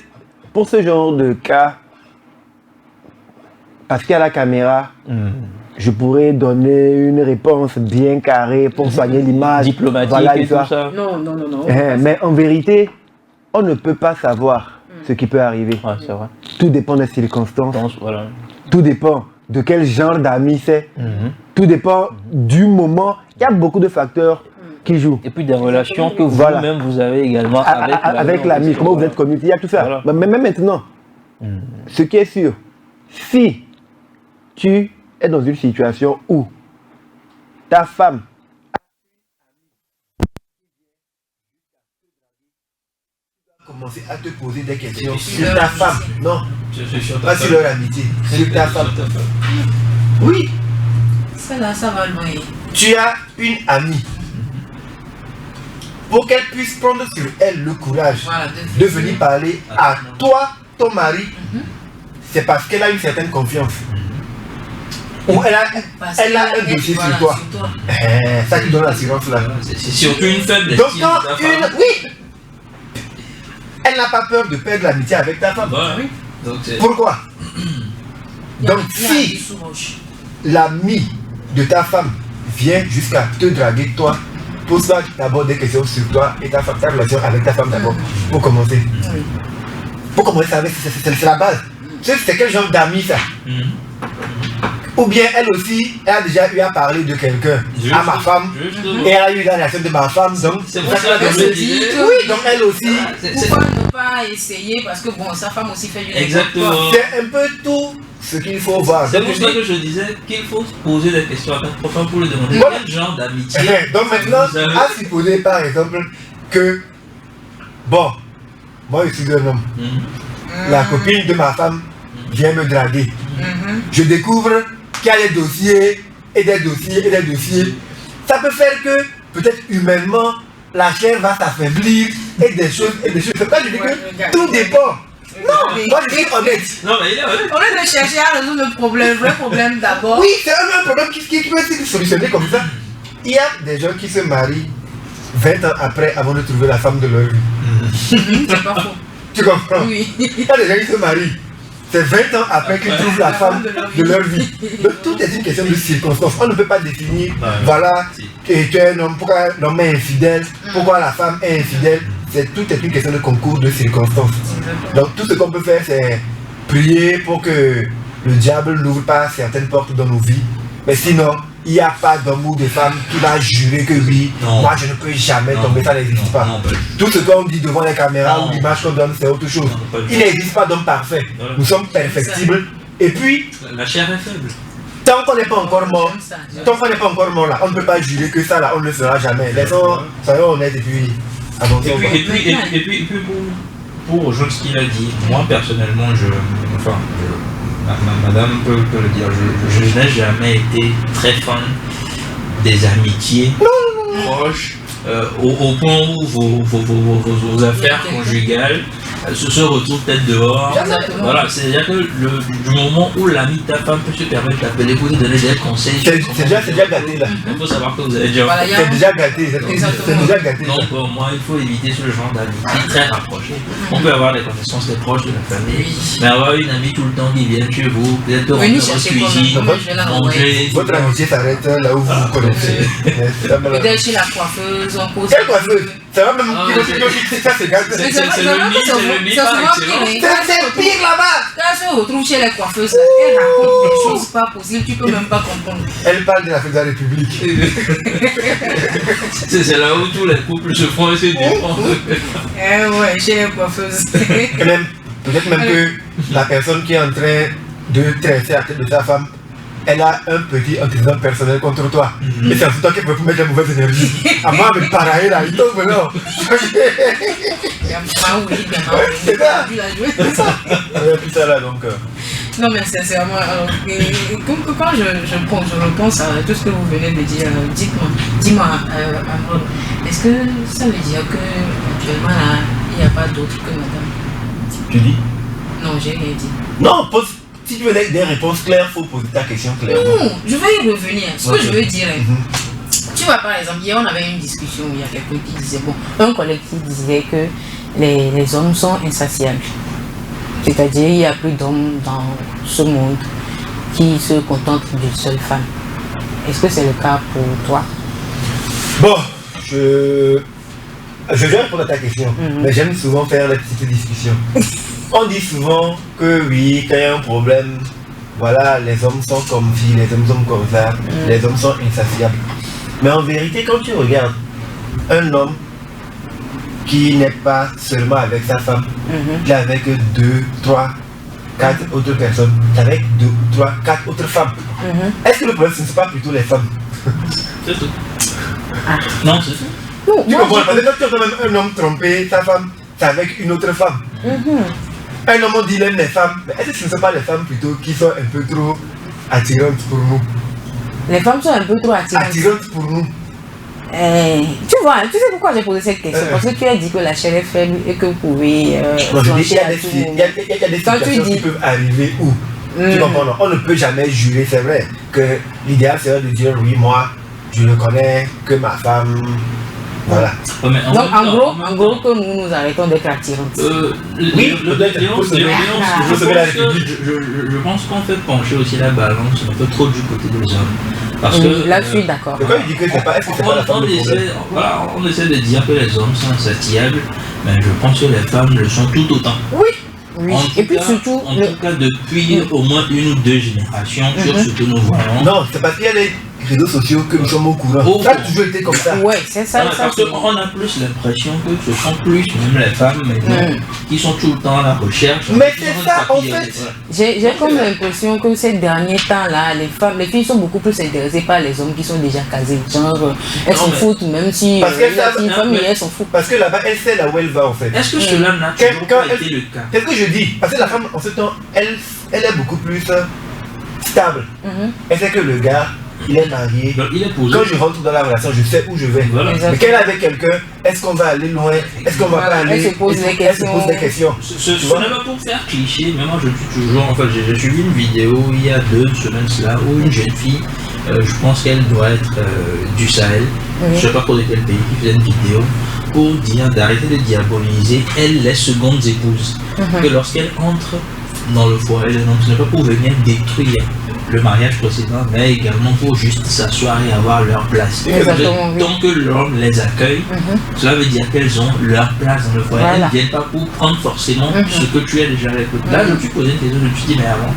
pour ce genre de cas, parce qu'il y a la caméra, je pourrais donner une réponse bien carrée pour soigner l'image. Diplomatique voilà, et tout ça. Non. Mais en vérité, on ne peut pas savoir ce qui peut arriver. Ouais, c'est vrai. Tout dépend des circonstances. Voilà. Tout dépend de quel genre d'amis c'est. Tout dépend du moment. Il y a beaucoup de facteurs qui jouent. Et puis des relations que vous-même vous avez également avec l'ami. Comment vous êtes connecté, il y a tout ça. Voilà. Mais même maintenant, ce qui est sûr, si tu es dans une situation où ta femme commencer à te poser des questions sur ta femme. Non, pas sur leur amitié, sur ta femme. Oui. Ça là, ça va loin. Tu as une amie. Pour qu'elle puisse prendre sur elle le courage de venir parler à toi, ton mari, c'est parce qu'elle a une certaine confiance. Ou elle a un dossier sur toi. Ça qui donne l'assurance là. C'est surtout une faible donc estime quand de ta femme. oui, elle n'a pas peur de perdre l'amitié avec ta femme. Oui. Donc, pourquoi? Donc si l'ami de ta femme vient jusqu'à te draguer toi, pose-toi d'abord des questions sur toi et ta femme, ta relation avec ta femme d'abord, pour commencer. Pour commencer, c'est la base. C'est quel genre d'ami ça? Ou bien elle aussi, elle a déjà eu à parler de quelqu'un à ma femme, et elle a eu la réaction de ma femme, donc c'est pour ça que je dis. oui, donc elle aussi. Pourquoi ne pas essayer? Parce que bon, sa femme aussi fait du Exactement. C'est un peu tout ce qu'il faut voir. C'est pour ça que je disais qu'il faut se poser des questions à ta femme pour lui demander quel genre d'amitié. Donc maintenant, à supposer par exemple que, bon, moi je suis un homme, la copine de ma femme vient me draguer. Je découvre qu'il y a des dossiers et des dossiers et des dossiers. Ça peut faire que, peut-être humainement, la chair va s'affaiblir et des choses et des choses. C'est pas je dis que tout dépend. Non, moi je suis honnête. Non, mais il est honnête. Au lieu de chercher à résoudre le vrai problème d'abord. Oui, c'est un problème qui peut être solutionné comme ça. Il y a des gens qui se marient 20 ans après avant de trouver la femme de leur vie. C'est pas faux. Tu comprends? Oui. Il y a des gens qui se marient. C'est 20 ans après qu'ils trouvent la femme de leur vie. Donc tout est une question de circonstances. On ne peut pas définir, voilà, et tu es un homme, pourquoi l'homme est infidèle, pourquoi la femme est infidèle. Tout est une question de concours de circonstances. Donc tout ce qu'on peut faire, c'est prier pour que le diable n'ouvre pas certaines portes dans nos vies. Mais sinon, il n'y a pas d'homme ou de femme qui va jurer que oui, moi je ne peux jamais tomber, ça n'existe pas. Tout ce qu'on dit devant les caméras ou l'image qu'on donne, c'est autre chose. Il n'existe pas d'homme parfait. Nous sommes perfectibles. Et puis, la chair est faible. Tant qu'on n'est pas encore mort, là, on ne peut pas jurer que ça là, on ne le fera jamais. Soyons honnêtes et puis avançons. Et puis pour rejoindre ce qu'il a dit, moi personnellement, madame peut le dire, je n'ai jamais été très fan des amitiés proches, au point où vos affaires conjugales se retrouvent peut-être dehors. Exactement. Voilà, c'est-à-dire que du moment où l'ami de ta femme peut se permettre d'appeler pour te donner des conseils. C'est déjà gâté là. Il faut savoir que vous avez déjà. Voilà, il y a C'est déjà gâté. C'est Exactement. déjà gâté. Donc pour moi, il faut éviter ce genre d'amitié très rapprochée. On peut avoir des connaissances très proches de la famille, mais avoir une amie tout le temps qui vient chez vous, peut-être Venez rentrer dans votre chercher cuisine, quoi, je vais la manger. Votre amitié s'arrête là où vous vous connaissez. C'est ça, madame. Peut-être chez la coiffeuse, on pose. Quelle coiffeuse? Ça va même. Ça c'est gâté. C'est le nid, c'est le nid par excellence. C'est pire là-bas. Quand elle se retrouve chez les coiffeuses, elle raconte des choses pas possibles, tu peux même pas comprendre. Elle parle de la fête de la République. C'est là où tous les couples se font et se défendent. Ouais, chez les coiffeuses. Et même, peut-être même que la personne qui est en train de tresser la tête de sa femme, elle a un petit antécédent personnel contre toi. Et c'est en toi qu'elle peut mettre la mauvaise énergie. À moi, mais pareil là, il tombe non. C'est ça. Ouais, puis ça là donc. Non mais sincèrement, quand je repense à tout ce que vous venez de dire, dis-moi, Amron, est-ce que ça veut dire que actuellement là, il n'y a pas d'autre que madame? Tu dis? Non, j'ai rien dit. Non, si tu veux des réponses claires, il faut poser ta question clairement. Non, je vais y revenir. Ce que je veux dire, tu vois par exemple, hier on avait une discussion où il y a quelqu'un qui disait, un collègue qui disait que les hommes sont insatiables. C'est-à-dire il n'y a plus d'hommes dans ce monde qui se contentent d'une seule femme. Est-ce que c'est le cas pour toi? Bon, je vais répondre à ta question, mais j'aime souvent faire les petites discussions. On dit souvent que oui, quand il y a un problème, voilà, les hommes sont comme ci, les hommes sont comme ça, les hommes sont insatiables. Mais en vérité, quand tu regardes un homme qui n'est pas seulement avec sa femme, il est avec 2, 3, 4 autres personnes, avec 2, 3, 4 autres femmes. Est-ce que le problème, ce ne sont pas plutôt les femmes? C'est tout. Non, c'est tout. Non, Tu comprends? Parce que quand tu entends même un homme tromper sa femme, c'est avec une autre femme. Un homme on dit il aime les femmes, mais est-ce que ce ne sont pas les femmes plutôt qui sont un peu trop attirantes pour nous? les femmes sont un peu trop attirantes. Attirantes pour nous. Tu vois, tu sais pourquoi j'ai posé cette question? Parce que tu as dit que la chair est faible et que vous pouvez Non, je dis, il y flancher a à des, tout il moment. y a des Quand tu situations dis- qui peuvent arriver où tu comprends, non? On ne peut jamais jurer, c'est vrai, que l'idéal serait de dire oui, moi, je ne connais que ma femme. Voilà. Ouais, mais Donc même temps, en gros que nous arrêtons d'être attirantes. Oui, peut-être, je pense qu'on fait pencher aussi la balance un peu trop du côté des hommes. Parce que Là je suis d'accord. Mais quand il dit que c'est pas, est-ce que c'est pas la femme le problème? on essaie de dire que les hommes sont insatiables, mais je pense que les femmes le sont tout autant. Oui. En Et tout puis cas- surtout, en tout cas depuis au moins 1 ou 2 générations sur ce que nous voyons. Non, c'est parce qu'il y a les réseaux sociaux que nous sommes au courant. Oh. Ça a toujours été comme ça. ouais, c'est ça. Voilà, ça parce c'est- qu'on a plus l'impression que ce sont plus même les femmes maintenant qui sont tout le temps à la recherche. Mais c'est ça, en fait. Voilà. J'ai comme l'impression que ces derniers temps-là, les filles sont beaucoup plus intéressées par les hommes qui sont déjà casés. Genre, elles Non, s'en mais- foutent, même si Parce qu'elles il y a savent- une femme, mais- mais elles s'en foutent. Parce que là-bas, elle sait là où elle va en fait. Est-ce que cela n'a Quand- toujours quand pas elle- été le cas? C'est ce que je dis. Parce que la femme, en ce temps, elle est beaucoup plus stable. Elle sait que le gars, il est marié. Donc, il est posé. Quand je rentre dans la relation, je sais où je vais. Voilà. Mais quand elle est avec quelqu'un, est-ce qu'on va aller loin? Est-ce qu'on va Voilà, pas aller? elle se pose des Elle se pose questions. des questions. Ce Tu vois? n'est pas pour faire cliché, mais moi je dis toujours, en fait j'ai suivi une vidéo il y a 2 semaines cela où une jeune fille, je pense qu'elle doit être du Sahel, je ne sais pas pour de quel pays, qui faisait une vidéo pour dire d'arrêter de diaboliser elle les secondes épouses. Que lorsqu'elle entre dans le foyer, ce n'est pas pour venir détruire le mariage précédent, mais également pour juste s'asseoir et avoir leur place. Exactement, oui. Tant que l'homme les accueille, cela veut dire qu'elles ont leur place dans le foyer. Voilà. Elles ne viennent pas pour prendre forcément ce que tu as déjà avec eux. Là, je me suis posé une question, je me suis dit, mais avant,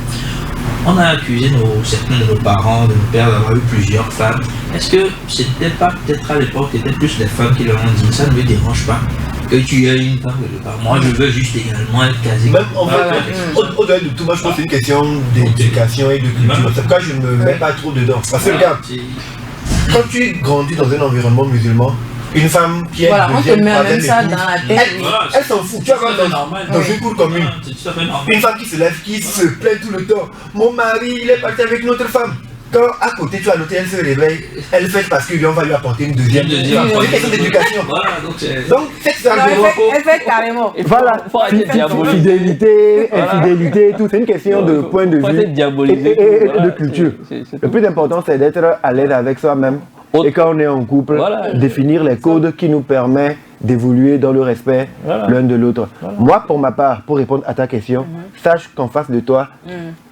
on a accusé certains de nos parents, de nos pères d'avoir eu plusieurs femmes. Est-ce que c'était pas peut-être à l'époque, c'était plus les femmes qui leur ont dit, ça ne me dérange pas que tu aies une femme quelque part. Moi, je veux juste également être casé. Même en fait, Voilà. au-delà de tout, moi je pense que c'est une question d'éducation et de culture. C'est pourquoi je ne me mets pas trop dedans. Parce que regarde, quand tu grandis dans un environnement musulman, une femme qui est Voilà, on te deuxième, met troisième même ça épouse, dans la tête. elle s'en fout. Tu vas voir dans une cour commune. C'est tout à fait normal. Une femme qui se lève, qui se plaint tout le temps. Mon mari, il est parti avec une autre femme. quand à côté tu as l'autre, elle se réveille, elle fait parce qu'on va lui apporter une deuxième. C'est une question d'éducation. Voilà, donc c'est... Donc, cette histoire Non, de... elle fait carrément. Voilà, faut arrêter de diaboliser. fidélité, infidélité, tout, c'est une question de point de Faut vue arrêter de diaboliser. et Voilà, de culture. c'est Le tout. plus important, c'est d'être à l'aise avec soi-même. Et quand on est en couple, Voilà. définir les codes qui nous permettent d'évoluer dans le respect Voilà. l'un de l'autre. Voilà. Moi, pour ma part, pour répondre à ta question, sache qu'en face de toi,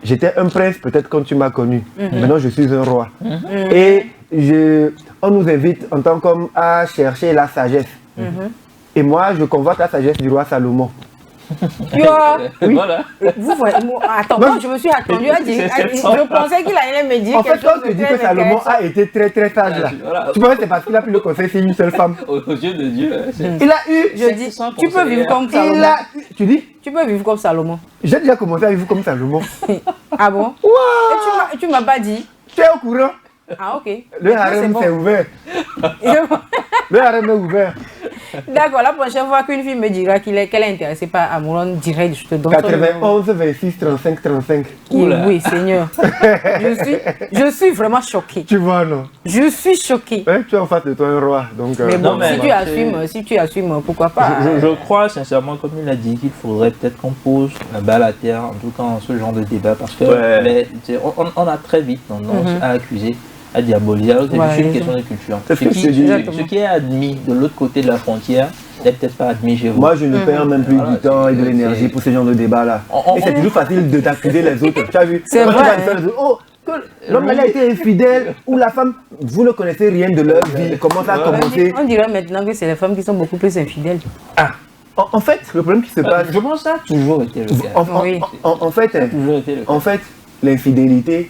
j'étais un prince peut-être quand tu m'as connu. Maintenant, je suis un roi. Et on nous invite en tant qu'homme à chercher la sagesse. Et moi, je convoite la sagesse du roi Salomon. Voilà. Vous voyez, attends, moi je me suis attendu à dire. Je pensais qu'il allait me dire En fait, quelque chose quand de tu dis très que Salomon intéressant. a été très très sage là, Voilà. tu penses que c'est parce qu'il a pris le conseil, c'est une seule femme. Aux yeux de Dieu, c'est- Il a eu... Je dis, tu peux vivre comme Il Salomon. a... Tu dis? Tu peux vivre comme Salomon. J'ai déjà commencé à vivre comme Salomon. Ah bon? Wow. Et tu m'as pas dit. Tu es au courant? Ah ok. Le Maintenant, harem c'est bon. s'est ouvert. Le harem est ouvert. D'accord, la prochaine fois qu'une fille me dira qu'elle est intéressée par Amouron, direct, je te donne son numéro. 91, 26, 35, 35. Oui, oui, Seigneur. Je suis vraiment choquée. Tu vois, non? Je suis choquée. Hein, tu es en face de toi un roi. Donc, Mais bon, Non, mais si tu assumes, pourquoi pas? Je crois sincèrement, comme il a dit, qu'il faudrait peut-être qu'on pose la balle à terre, en tout cas en ce genre de débat, parce que Ouais. on a très vite tendance à accuser, à diaboliser, alors que c'est Voilà, juste une raison. question de culture. C'est ce que je dis. Ce qui est admis de l'autre côté de la frontière n'est peut-être pas admis chez vous. moi, je ne perds même plus Voilà, du temps et de c'est- l'énergie pour ce genre de débat-là. On- Et c'est toujours facile de d'accuser les autres. Tu as vu? C'est Quand tu vrai, vas dire les autres, oh, que l'homme elle a été infidèle ou la femme, vous ne connaissez rien de leur vie. Comment ça a commencé? On dirait maintenant que c'est les femmes qui sont beaucoup plus infidèles. En fait, le problème qui se passe, Je pense que ça a toujours été le cas. Oui. en fait, Ça a toujours été le cas. en fait, l'infidélité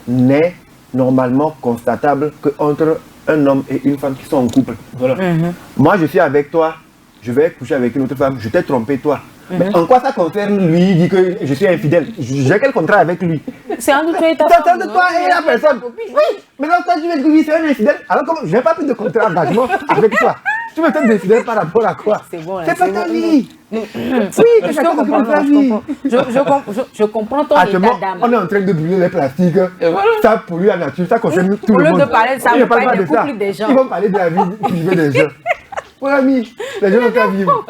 n'est normalement constatable qu'entre un homme et une femme qui sont en couple. Voilà. Moi, je suis avec toi, je vais coucher avec une autre femme, je t'ai trompé toi. Mais en quoi ça concerne lui, il dit que je suis infidèle? J'ai quel contrat avec lui? C'est entre toi et ta T'attends femme. de toi et la personne. Oui, maintenant toi tu veux dire oui, c'est un infidèle. Alors comme je n'ai pas pris de contrat d'engagement avec toi. Tu me traites d'infidèle par rapport à quoi? C'est bon, là, C'est pas c'est ta bon. vie. Oui, que Je chacun comprends, s'occupe de sa je vie. comprends. Je comprends ton Actuellement, état d'âme. on est en train de brûler les plastiques. Et voilà. Ça pollue la nature, ça concerne tout Au le lieu monde. de parler de ça, Ils ne vous parlez parlent des pas de ça. couples des gens. Ils vont parler de la vie privée des gens. Mon ami, les gens n'ont qu'à vivre.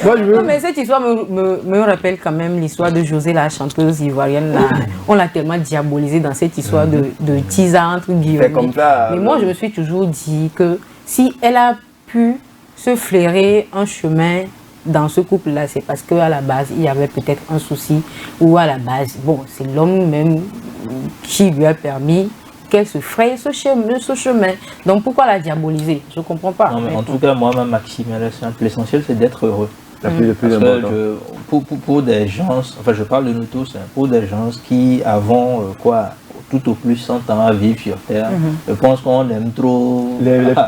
Moi, je veux... Non, mais cette histoire me rappelle quand même l'histoire de José, la chanteuse ivoirienne. Là. On l'a tellement diabolisée dans cette histoire de tisa entre guillemets. C'est comme ça. Mais moi, je me suis toujours dit que si elle a pu se flairer un chemin dans ce couple-là, c'est parce qu'à la base, il y avait peut-être un souci, ou à la base, bon, c'est l'homme même qui lui a permis qu'elle se fraye ce chemin. Donc pourquoi la diaboliser? Je ne comprends pas. Non, mais en tout cas, moi, ma maxime, elle est simple. L'essentiel, c'est d'être heureux. C'est le plus Parce important. que pour des gens, enfin je parle de nous tous, hein, pour des gens qui avons tout au plus 100 ans à vivre sur Terre, je pense qu'on aime trop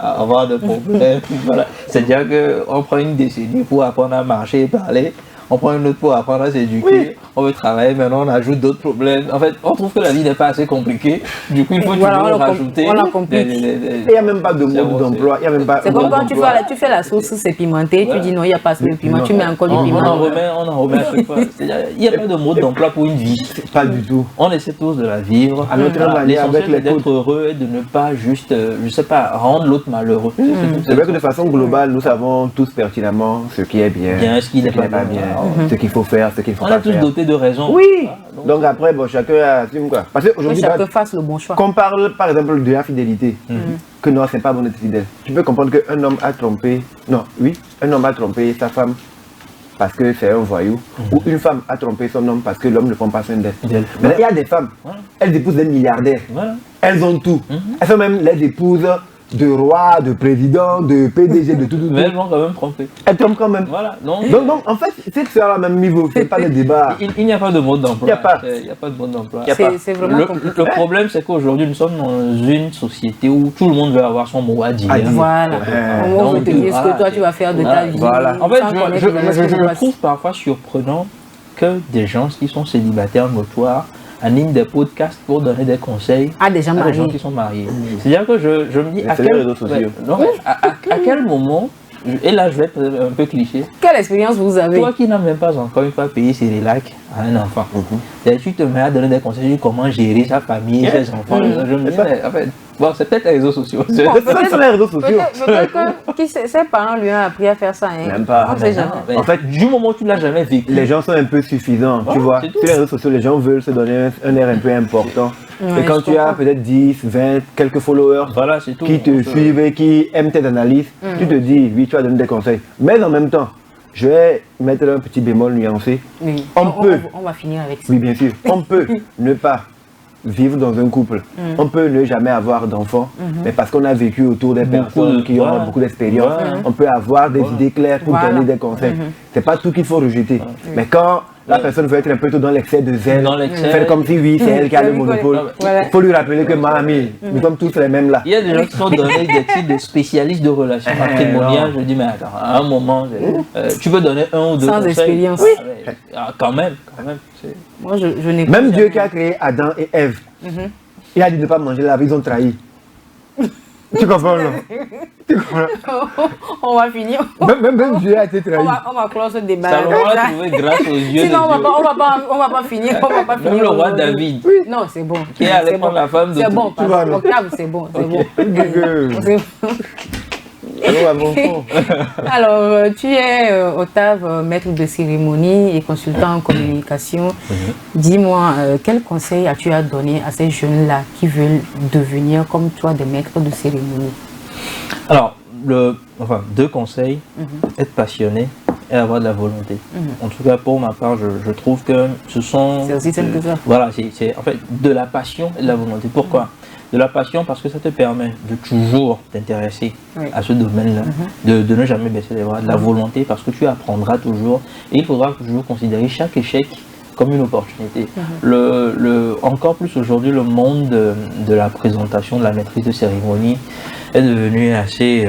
avoir de problèmes. Voilà. C'est-à-dire qu'on prend une décennie pour apprendre à marcher et parler, on prend une autre pour apprendre à s'éduquer, on veut travailler, maintenant on ajoute d'autres problèmes. En fait, on trouve que la vie n'est pas assez compliquée, du coup il faut Voilà, toujours on la rajouter. on la complique. Il n'y a même pas de mode d'emploi. Il y a même pas C'est de comme mode quand d'emploi. tu fais la sauce, c'est pimenté, Voilà. tu dis non, il n'y a pas assez de piment, tu mets encore du On en piment. remet à chaque fois. C'est-à-dire, il n'y a pas de mode d'emploi pour une vie. Pas du tout. On essaie tous de la vivre. À notre Voilà, manière, avec l'essentiel les est d'être heureux et de ne pas juste, je sais pas, rendre l'autre malheureux. C'est vrai que de façon globale, nous savons tous pertinemment ce qui est bien, Bien, ce qui n'est pas bien. ce qu'il faut faire, ce qu'il ne faut On pas est tous faire. dotés de raison. Oui. Voilà, Donc après, bon, chacun assume quoi. Parce Que qu'aujourd'hui, chacun fasse le bon choix. qu'on parle par exemple de la fidélité, que non, c'est pas bon d'être fidèle. Tu peux comprendre qu'un homme a trompé, non, oui, un homme a trompé sa femme parce que c'est un voyou, ou une femme a trompé son homme parce que l'homme ne prend pas soin d'elle. D'elle. Mais il y a des femmes, Voilà. elles épousent des milliardaires, Voilà. elles ont tout. Elles sont même les épouses de rois, de présidents, de PDG, de tout. Mais elles vont quand même tromper. Elles trompent quand même. Voilà. Donc, Donc, en fait, c'est que c'est à la même niveau, c'est pas le débat. il n'y a pas de mode d'emploi. Il y a pas. Il n'y a pas de mode d'emploi. C'est vraiment Le compliqué. problème, c'est qu'aujourd'hui, nous sommes dans une société où tout le monde veut avoir son mot à dire. À dire. Voilà. Ouais. On veut Donc, te dire ce que voilà, toi tu vas faire de ta voilà, vie. voilà. En fait, sans connaître je ce qui se passe. trouve parfois surprenant que des gens qui sont célibataires notoires animent des podcasts pour donner des conseils Ah, des gens à des gens mariés. qui sont mariés. C'est-à-dire que je me dis, Mais c'est les réseaux sociaux. non, à quel moment et là je vais être un peu cliché. Quelle expérience vous avez? Toi qui n'as même pas encore une fois payé Cyrillac à un enfant, et tu te mets à donner des conseils sur comment gérer sa famille, ses enfants. Je me dis, mais, en fait, bon, c'est peut-être les réseaux sociaux. C'est sur les réseaux sociaux. Peut-être que ses parents lui ont appris à faire ça. Hein. Même pas. On sait jamais. En fait, du moment où tu l'as jamais vécu, Les gens sont un peu suffisants, tu vois. c'est Sur tout. les réseaux sociaux, les gens veulent se donner un air un peu important. Ouais, et quand je tu as comprends. peut-être 10, 20, quelques followers voilà, c'est tout. qui te suivent et qui aiment tes analyses, tu te dis, oui, tu vas donner des conseils. Mais en même temps, je vais mettre un petit bémol nuancé. Oui. On va finir avec ça. Oui, bien sûr. On peut ne pas vivre dans un couple. On peut ne jamais avoir d'enfants, mais parce qu'on a vécu autour des personnes qui ont beaucoup d'expérience, on peut avoir des idées claires pour donner des conseils. C'est pas tout qu'il faut rejeter. Mais quand la personne veut être un peu dans l'excès de zèle, Dans l'excès. faire comme si oui, c'est elle qui a le monopole. Voilà. Il faut lui rappeler que mamie, nous sommes tous les mêmes là. Il y a des gens qui sont donnés des titres de spécialistes de relations matrimoniales. Je dis, mais attends, à un moment, tu peux donner un ou deux Sans conseils. expérience. Oui. Quand même. Moi, je n'ai Même Dieu qui a créé Adam et Ève, il a dit de ne pas manger là, ils ont trahi. Tu comprends, non? Tu comprends? On va finir. Même Dieu a été trahi. On va clore ce débat. Salomon a trouvé grâce aux yeux Sinon, de Dieu. on va pas finir. On va pas finir. Même le roi aujourd'hui. David. Non, c'est bon. Qui est allé C'est prendre bon. la femme de C'est bon. Tu vois, non? Octave, c'est bon. C'est bon. Que- C'est bon. Allô, à mon fond. Alors, tu es Octave, maître de cérémonie et consultant en communication. Dis-moi, quel conseil as-tu à donner à ces jeunes-là qui veulent devenir comme toi des maîtres de cérémonie? Alors, deux conseils, être passionné et avoir de la volonté. En tout cas, pour ma part, je trouve que ce sont... C'est aussi simple que ça. Voilà, c'est en fait de la passion et de la volonté. Pourquoi? De la passion parce que ça te permet de toujours t'intéresser à ce domaine-là, de ne jamais baisser les bras. De la volonté parce que tu apprendras toujours et il faudra toujours considérer chaque échec comme une opportunité. Encore plus aujourd'hui, le monde de la présentation, de la maîtrise de cérémonie est devenu assez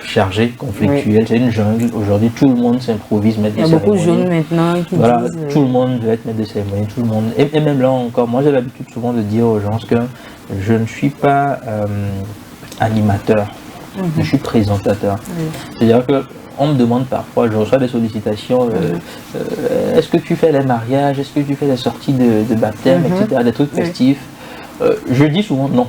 chargé, conflictuel. C'est une jungle. Aujourd'hui, tout le monde s'improvise maître de Il y a beaucoup de cérémonie. jeunes maintenant qui Voilà, disent... tout le monde veut être maître de cérémonie, tout le monde. Et même là encore, moi j'ai l'habitude souvent de dire aux gens que je ne suis pas animateur, je suis présentateur. C'est-à-dire que on me demande parfois, je reçois des sollicitations, est-ce que tu fais les mariages, est-ce que tu fais les sorties de baptême, etc., des trucs festifs. Je dis souvent non.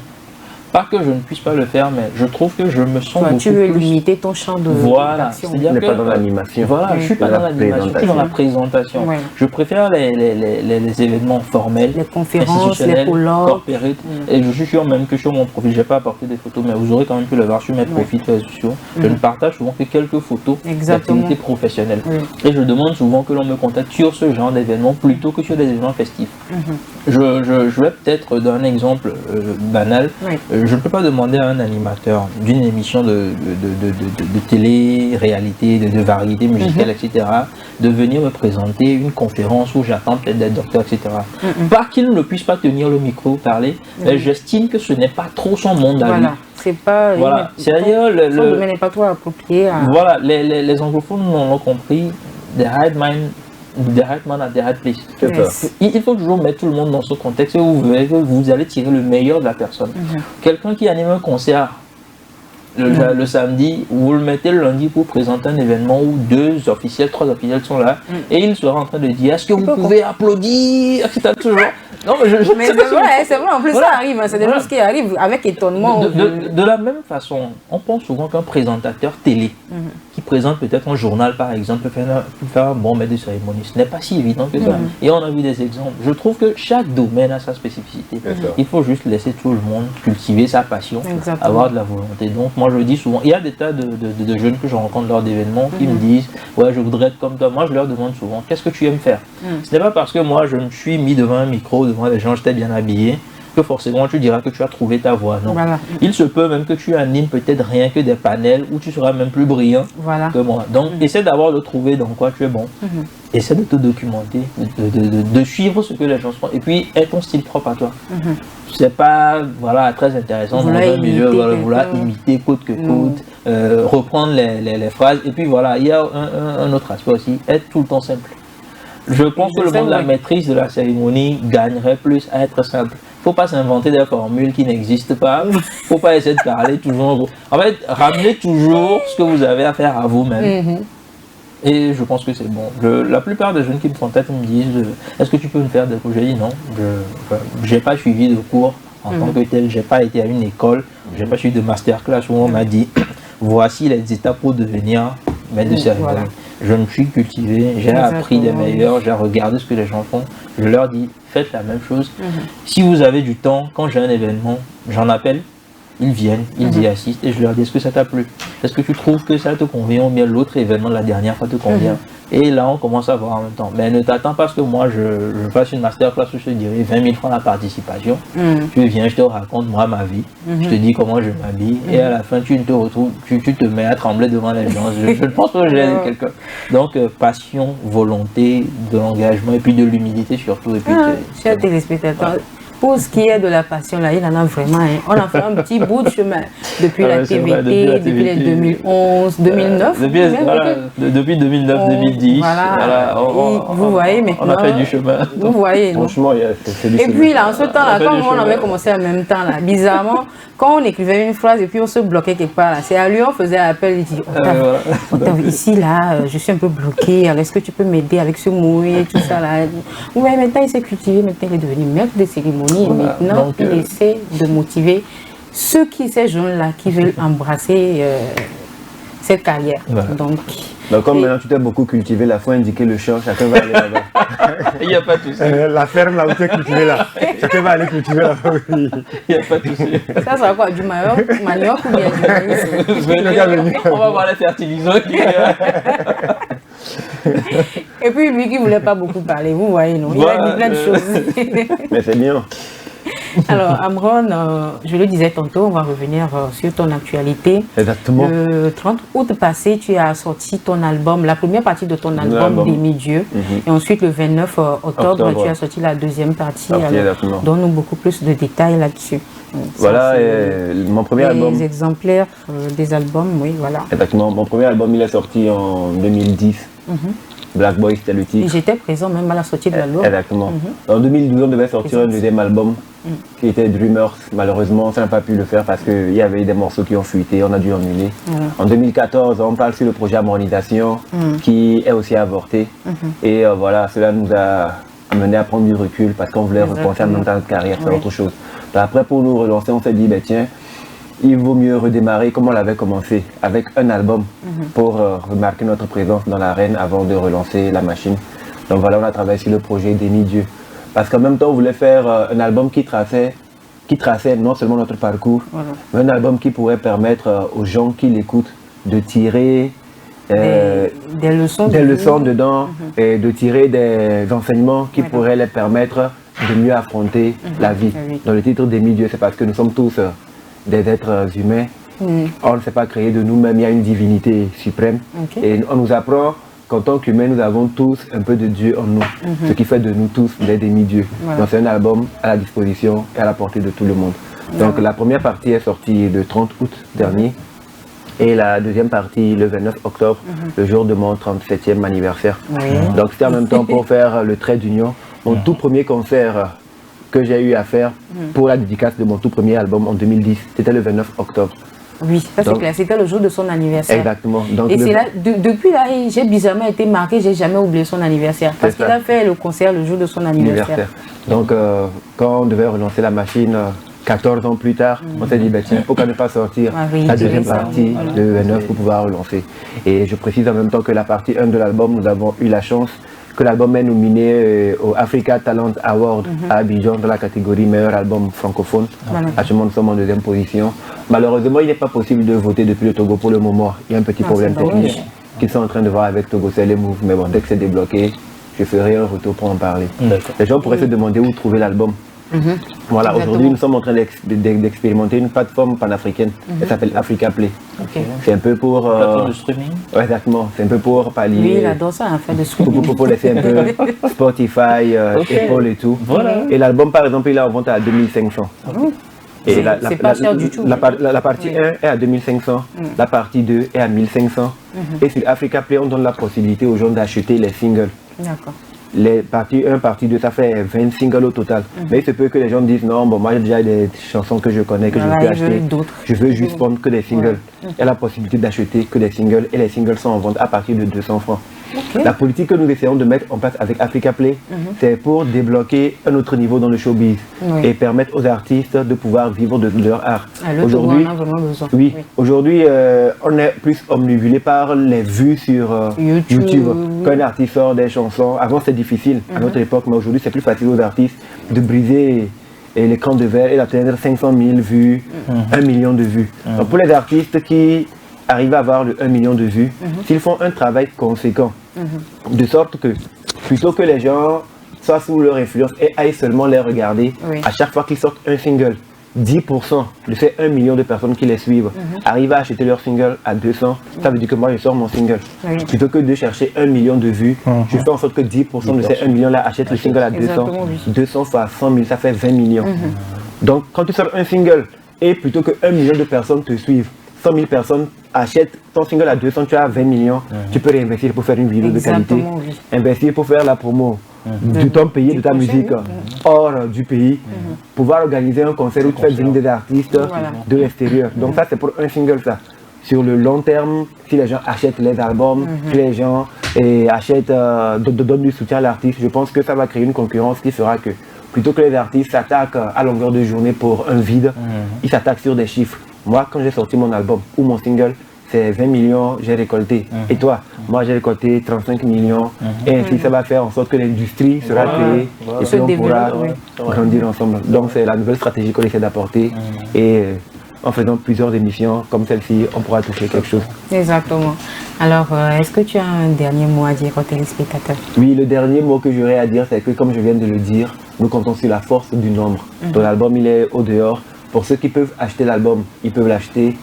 Pas que je ne puisse pas le faire, mais je trouve que je me sens beaucoup tu veux plus... limiter ton champ de Voilà, d'action. c'est-à-dire n'est que... pas dans l'animation. Voilà, je suis pas dans l'animation, je suis dans la présentation. Ouais. Je préfère les événements formels, Les conférences, les institutionnels, colloques. corporate. Et je suis sûr même que sur mon profil, je n'ai pas apporté des photos, mais vous aurez quand même pu le voir sur mes profils réseaux sociaux. Je ne partage souvent que quelques photos Exactement. d'activités professionnelles. Oui. Et je demande souvent que l'on me contacte sur ce genre d'événements plutôt que sur des événements festifs. Je vais peut-être donner un exemple banal. Oui. Je ne peux pas demander à un animateur d'une émission de télé-réalité, de variété musicale, etc., de venir me présenter une conférence où j'attends peut-être des docteurs, etc. Pas qu'il ne puisse pas tenir le micro, parler, mais j'estime que ce n'est pas trop son monde à lui. Voilà, c'est pas... Voilà. C'est-à-dire Son domaine n'est pas trop approprié à... Voilà, les anglophones l'ont compris, the right man at the right place. Yes. Il faut toujours mettre tout le monde dans ce contexte où vous allez tirer le meilleur de la personne. Quelqu'un qui anime un concert le samedi, vous le mettez le lundi pour présenter un événement où 2 officiels, 3 officiels sont là et il sera en train de dire est-ce que vous pouvez applaudir, etc. toujours. Non, mais Mais c'est vrai, en plus Voilà. ça arrive, hein, c'est des choses qui arrivent avec étonnement. De la même façon, on pense souvent qu'un présentateur télé qui présente peut-être un journal par exemple peut faire un bon maître de cérémonie. Ce n'est pas si évident que ça. Et on a vu des exemples. Je trouve que chaque domaine a sa spécificité. Il faut juste laisser tout le monde cultiver sa passion, Exactement. avoir de la volonté. Donc moi je le dis souvent, il y a des tas de jeunes que je rencontre lors d'événements qui me disent ouais je voudrais être comme toi. Moi je leur demande souvent qu'est-ce que tu aimes faire. Ce n'est pas parce que moi je me suis mis devant un micro, devant des gens, j'étais bien habillé, que forcément tu diras que tu as trouvé ta voie. Non. Voilà. Il se peut même que tu animes peut-être rien que des panels où tu seras même plus brillant Voilà. que moi. Donc essaie d'abord de trouver dans quoi tu es bon. Essaie de te documenter, de suivre ce que les gens font. Et puis aie ton style propre à toi. C'est pas très intéressant dans Vouloir un milieu, imiter vouloir quelqu'un. imiter coûte que coûte, reprendre les phrases. Et puis voilà, il y a un autre aspect aussi, être tout le temps simple. Je pense que le monde de la maîtrise de la cérémonie gagnerait plus à être simple. Faut pas s'inventer des formules qui n'existent pas. Faut pas essayer de parler toujours. En fait, ramenez toujours ce que vous avez à faire à vous-même. Et je pense que c'est bon. La plupart des jeunes qui me contactent me disent est-ce que tu peux me faire des cours? J'ai dit non. Je n'ai pas suivi de cours en tant que tel. J'ai pas été à une école. J'ai pas suivi de masterclass où on m'a dit voici les étapes pour devenir maître de cérémonie. Voilà. Je me suis cultivé, j'ai appris des meilleurs, j'ai regardé ce que les gens font. Je leur dis faites la même chose. Si vous avez du temps, quand j'ai un événement, j'en appelle. Ils viennent, ils y assistent et je leur dis est-ce que ça t'a plu? Est-ce que tu trouves que ça te convient ou bien l'autre événement de la dernière fois te convient? Et là on commence à voir en même temps. Mais ne t'attends pas à ce que moi je fasse une masterclass où je te dirai 20 000 francs la participation. Tu viens, je te raconte moi ma vie, je te dis comment je m'habille et à la fin tu te retrouves, tu te mets à trembler devant les gens. Je pense que j'ai quelqu'un. Donc passion, volonté, de l'engagement et puis de l'humilité surtout. Et puis chers téléspectateurs. Pour ce qui est de la passion, là, il en a vraiment. On a fait un petit bout de chemin depuis la TVT, depuis les 2011, 2009. Depuis 2009-2010. Voilà. Vous voyez maintenant. On a fait du chemin. Vous voyez. Franchement, c'est du chemin. Et puis là, en ce temps-là, quand on avait commencé en même temps, là, bizarrement, quand on écrivait une phrase et puis on se bloquait quelque part, c'est à lui on faisait appel, il dit ici là, je suis un peu bloqué, alors est-ce que tu peux m'aider avec ce mot et tout ça là? Ouais, maintenant il s'est cultivé, maintenant il est devenu maître de cérémonie et maintenant donc, il essaie de motiver ces jeunes-là qui veulent embrasser cette carrière. Donc comme maintenant tu t'es beaucoup cultivé, la fois indiqué le champ, chacun va aller là-bas. Il n'y a pas de souci. La ferme là où tu es cultivé là, chacun va aller cultiver là-bas. Il n'y a pas de souci. Ça sera quoi, du manioc ou bien du maïs? On va voir les fertilisants. Et puis lui qui ne voulait pas beaucoup parler, vous voyez, non? Il a dit plein de choses. Mais c'est bien. Alors, Amron, je le disais tantôt, on va revenir sur ton actualité. Exactement. Le 30 août passé, tu as sorti ton album, la première partie de ton album Demi-Dieu. Et ensuite, le 29 octobre, tu as sorti la deuxième partie. Donne-nous beaucoup plus de détails là-dessus. Voilà, mon premier album. Les exemplaires des albums, oui, voilà. Exactement. Mon premier album, il est sorti en 2010. Black Boy, c'était le titre. J'étais présent même à la sortie de l'album. Exactement. En 2012, on devait sortir un deuxième album qui était Dreamers. Malheureusement, ça n'a pas pu le faire parce qu'il y avait des morceaux qui ont fuité, on a dû annuler. En 2014, on parle sur le projet Harmonisation qui est aussi avorté. Et voilà, cela nous a amené à prendre du recul parce qu'on voulait repenser à notre carrière, faire autre chose. Après, pour nous relancer, on s'est dit, tiens, il vaut mieux redémarrer comme on l'avait commencé, avec un album pour remarquer notre présence dans l'arène avant de relancer la machine. Donc voilà, on a travaillé sur le projet Demi-Dieu. Parce qu'en même temps, on voulait faire un album qui traçait non seulement notre parcours, mais un album qui pourrait permettre aux gens qui l'écoutent de tirer des leçons dedans et de tirer des enseignements qui pourraient les permettre de mieux affronter la vie. Dans le titre Demi-Dieu, c'est parce que nous sommes tous des êtres humains. On ne s'est pas créé de nous-mêmes, il y a une divinité suprême. Et on nous apprend qu'en tant qu'humains, nous avons tous un peu de Dieu en nous. Ce qui fait de nous tous des demi-dieux. Donc c'est un album à la disposition et à la portée de tout le monde. Donc la première partie est sortie le 30 août dernier. Et la deuxième partie le 29 octobre, le jour de mon 37e anniversaire. Donc c'était en même temps pour faire le trait d'union. Mon tout premier concert que j'ai eu à faire pour la dédicace de mon tout premier album en 2010. C'était le 29 octobre. Oui, ça c'est clair. C'était le jour de son anniversaire. Exactement. Donc, et c'est là, depuis là, j'ai bizarrement été marqué, j'ai jamais oublié son anniversaire. Parce qu'il a fait le concert le jour de son anniversaire. Donc, quand on devait relancer la machine 14 ans plus tard, on s'est dit, tiens, pourquoi ne pas sortir la deuxième partie, le 29, pour pouvoir relancer. Et je précise en même temps que la partie 1 de l'album, nous avons eu la chance que l'album est nominé au Africa Talent Award à Abidjan dans la catégorie meilleur album francophone. Actuellement, nous sommes en deuxième position. Malheureusement, il n'est pas possible de voter depuis le Togo pour le moment. Il y a un petit problème technique qu'ils sont en train de voir avec Togo, c'est les moves. Mais bon, dès que c'est débloqué, je ferai un retour pour en parler. Les gens pourraient se demander où trouver l'album. Voilà, aujourd'hui nous sommes en train d'expérimenter une plateforme panafricaine. Elle s'appelle Africa Play. C'est un peu pour... plateforme de streaming. Ouais, exactement, c'est un peu pour pallier... Oui, il adore ça, faire de streaming. Pour laisser un peu Spotify, Apple et tout. Et l'album par exemple, il est en vente à 2500. Et c'est pas cher du tout. La partie 1 est à 2500, la partie 2 est à 1500. Et sur Africa Play, on donne la possibilité aux gens d'acheter les singles. D'accord. partie 1, partie 2, ça fait 20 singles au total. Mais il se peut que les gens disent non, bon, moi j'ai déjà des chansons que je connais, que je peux acheter. Je veux juste prendre que des singles. Il y a la possibilité d'acheter que des singles et les singles sont en vente à partir de 200 francs. La politique que nous essayons de mettre en place avec Africa Play, c'est pour débloquer un autre niveau dans le showbiz et permettre aux artistes de pouvoir vivre de leur art. Aujourd'hui, on a vraiment besoin. Oui, aujourd'hui, on est plus omnibulé par les vues sur YouTube. Quand un artiste sort des chansons, avant c'était difficile à notre époque, mais aujourd'hui c'est plus facile aux artistes de briser l'écran de verre et d'atteindre 500 000 vues, 1 million de vues. Donc pour les artistes qui arrivent à avoir le 1 million de vues, s'ils font un travail conséquent, de sorte que plutôt que les gens soient sous leur influence et aillent seulement les regarder, à chaque fois qu'ils sortent un single, 10% de ces 1 million de personnes qui les suivent arrivent à acheter leur single à 200, ça veut dire que moi je sors mon single. Plutôt que de chercher 1 million de vues, je fais en sorte que 10% de ces 1 million là achètent le single à 200. 200 fois 100 000, ça fait 20 millions. Donc quand tu sors un single et plutôt que 1 million de personnes te suivent, 100 000 personnes achètent ton single à 200, tu as 20 millions, tu peux réinvestir pour faire une vidéo de qualité, investir pour faire la promo de ton pays, de ta musique hors du pays, pouvoir organiser un concert où tu fais venir des artistes de l'extérieur. Donc ça c'est pour un single ça. Sur le long terme, si les gens achètent les albums, si les gens achètent, donnent du soutien à l'artiste, je pense que ça va créer une concurrence qui fera que plutôt que les artistes s'attaquent à longueur de journée pour un vide, ils s'attaquent sur des chiffres. Moi, quand j'ai sorti mon album ou mon single, c'est 20 millions, j'ai récolté. Et toi, moi j'ai récolté 35 millions. Et ainsi, ça va faire en sorte que l'industrie sera créée et puis on pourra grandir ensemble. Donc c'est la nouvelle stratégie qu'on essaie d'apporter. Et en faisant plusieurs émissions comme celle-ci, on pourra toucher quelque chose. Exactement. Alors, est-ce que tu as un dernier mot à dire aux téléspectateurs? Oui, le dernier mot que j'aurais à dire, c'est que comme je viens de le dire, nous comptons sur la force du nombre. Ton album, il est au dehors. Pour ceux qui peuvent acheter l'album, ils peuvent l'acheter.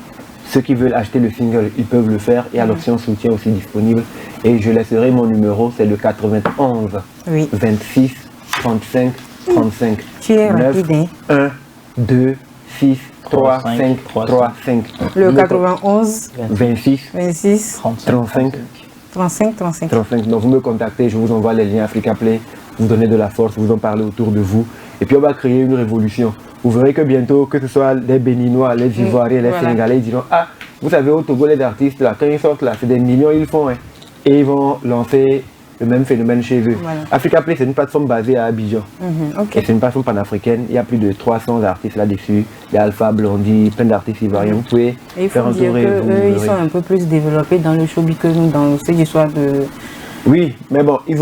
Ceux qui veulent acheter le single, ils peuvent le faire. Il y a l'option soutien aussi disponible. Et je laisserai mon numéro, c'est le 91 26 35 35. Tu es 9, rapide, hein? 1, 2, 6, 3, 5, 3, 5. Le 91 26 26 35 35. Donc vous me contactez, je vous envoie les liens Africa Play, vous donnez de la force, vous en parlez autour de vous. Et puis on va créer une révolution. Vous verrez que bientôt, que ce soit les Béninois, les Ivoiriens, les Sénégalais, ils diront ah, vous savez au Togo les artistes là, quand ils sortent là, c'est des millions ils font. Et ils vont lancer le même phénomène chez eux. Africa Play, c'est une plateforme basée à Abidjan. Et c'est une plateforme panafricaine. Il y a plus de 300 artistes là-dessus. Il y a Alpha, Blondie, plein d'artistes ivoiriens. Vous pouvez faire un tour et eux, ils sont un peu plus développés dans le showbiz que nous, dans cette histoire de... Oui, mais bon, il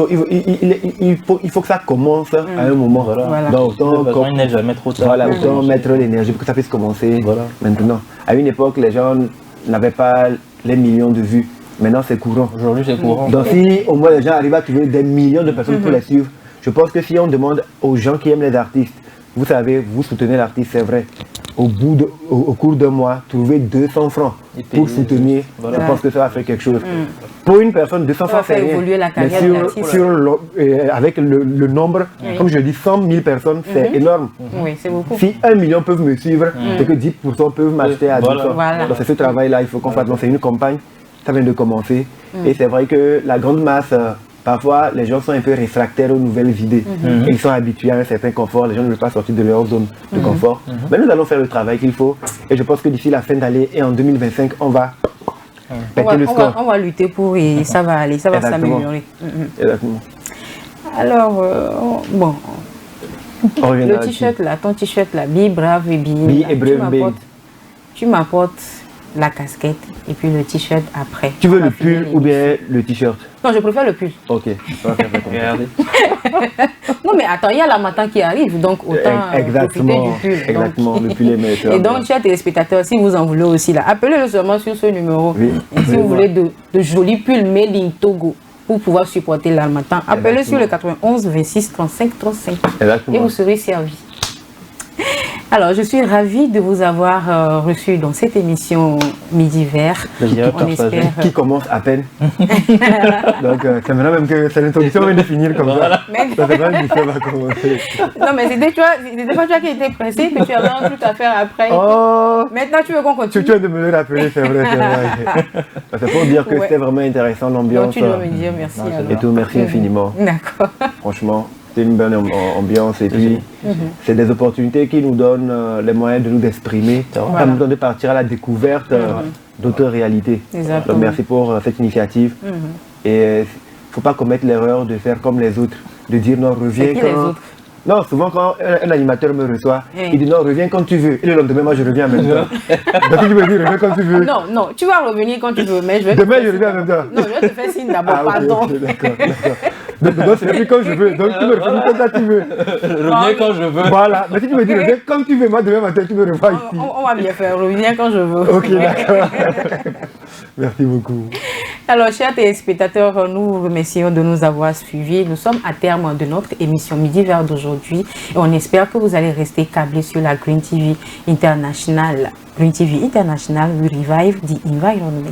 faut que ça commence à un moment. Donc, il n'est jamais trop tard. Voilà, autant mettre l'énergie pour que ça puisse commencer maintenant. À une époque, les gens n'avaient pas les millions de vues. Maintenant, c'est courant. Aujourd'hui, c'est courant. Donc, si au moins les gens arrivent à trouver des millions de personnes pour les suivre, je pense que si on demande aux gens qui aiment les artistes, vous savez, vous soutenez l'artiste, c'est vrai. Au cours d'un mois, trouver 200 francs pour soutenir, je pense que ça va faire quelque chose. Pour une personne, 200 francs, c'est rien. Évoluer la carrière de l'artiste. Avec le nombre, comme je dis, 100 000 personnes, c'est énorme. Oui, c'est beaucoup. Si 1 million peuvent me suivre, c'est que 10% peuvent m'acheter à 200. Donc c'est ce travail-là, il faut qu'on fasse. Donc c'est une campagne, ça vient de commencer. Et c'est vrai que la grande masse... Parfois, les gens sont un peu réfractaires aux nouvelles idées. Et ils sont habitués à un certain confort. Les gens ne veulent pas sortir de leur zone de confort. Mais nous allons faire le travail qu'il faut. Et je pense que d'ici la fin d'année et en 2025, on va péter le score. On va lutter pour et ça va aller, ça va s'améliorer. Exactement. Alors, bon. Le t-shirt t-shirt là, ton t-shirt là, Be Brave et tu m'apportes la casquette et puis le t-shirt après. Tu veux le pull ou bien le t-shirt? Non, je préfère le pull. Ok, ça va faire Regardez. Non mais attends, il y a la matin qui arrive, donc autant profiter du pull. Exactement, le pull est meilleur. Et donc, chers téléspectateurs, si vous en voulez aussi là, appelez-le seulement sur ce numéro. Et si vous voulez de jolis pulls made in Togo pour pouvoir supporter l'Harmattan, appelez sur le 91 26 35 35. Et vous serez servi. Alors, je suis ravie de vous avoir reçu dans cette émission Midi Vert. On espère... Qui commence à peine. Donc, c'est maintenant même que c'est l'introduction vient de finir comme ça. Ça fait pas que ça va commencer. Non, mais c'était pas toi qui étais pressé, que tu avais un truc à faire après. Oh. Maintenant, tu veux qu'on continue? Tu viens de me le rappeler, c'est vrai. C'est pour dire que c'était vraiment intéressant l'ambiance. Donc, tu dois me dire merci. Et tout, merci infiniment. D'accord. Franchement. C'est une bonne ambiance et puis c'est des opportunités qui nous donnent les moyens de nous exprimer, ça nous donne de partir à la découverte d'autres réalités. Donc merci pour cette initiative. Et il ne faut pas commettre l'erreur de faire comme les autres, de dire non, reviens quand... Non, souvent quand un animateur me reçoit, il dit non, reviens quand tu veux. Et le lendemain, moi je reviens en même temps. Donc tu me dis reviens quand tu veux. Non, tu vas revenir quand tu veux, mais je vais... Demain, je reviens en même temps. Non, je vais te faire signe d'abord, pardon. Okay, d'accord. Donc c'est plus quand je veux, donc tu me reviens quand tu veux. Reviens quand je veux. Voilà, mais si tu me dis reviens quand tu veux, moi demain matin tu me revois ici. On va bien faire, reviens quand je veux. Ok, d'accord. Merci beaucoup. Alors, chers téléspectateurs, nous vous remercions de nous avoir suivis. Nous sommes à terme de notre émission Midi Vert d'aujourd'hui et on espère que vous allez rester câblés sur la Green TV International. Green TV International will revive the environment.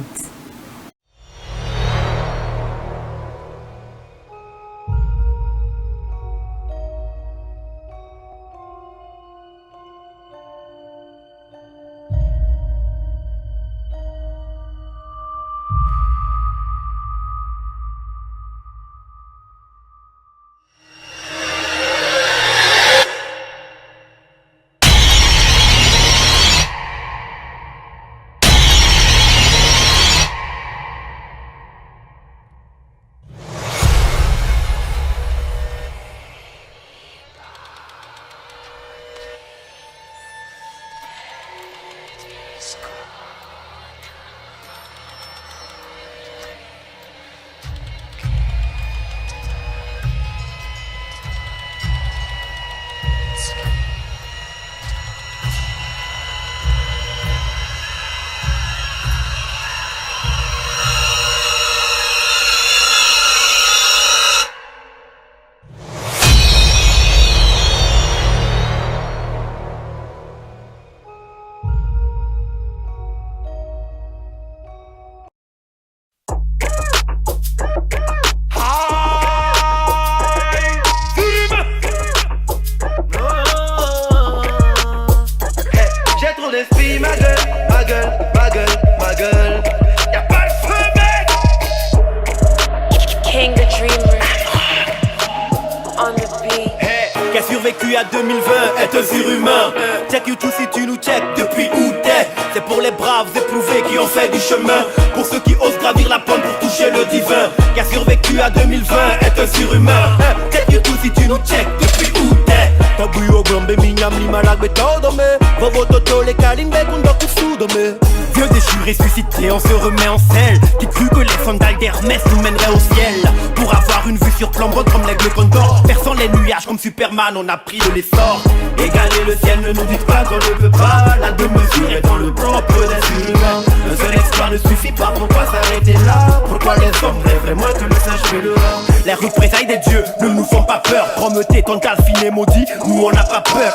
Survécu à 2020, est un surhumain. Check YouTube si tu nous check depuis où t'es. C'est pour les braves éprouvés qui ont fait du chemin. Pour ceux qui osent gravir la pente pour toucher le divin. Qui a survécu à 2020 est un surhumain. Check YouTube si tu nous check depuis où t'es. Tabuyo grombe minyam lima lagbe taudome. Vovo toto les kalimbe kundoku soudome. Dieu déchu ressuscité, on se remet en selle. Qui cru que les sandales d'Hermès nous mèneraient au ciel. Pour avoir une vue sur flamboyante comme l'aigle condor. Perçant les nuages comme Superman, on a pris de l'essor. Égaler le ciel, ne nous dites pas qu'on ne peut pas. La deux-mesure est dans le propre des humains. Un seul exploit ne suffit pas, pourquoi s'arrêter là? Pourquoi les hommes rêveraient moins que le singe fait le rat? Les représailles des dieux ne nous font pas peur. Promettez ton calfin et maudit, nous on n'a pas peur.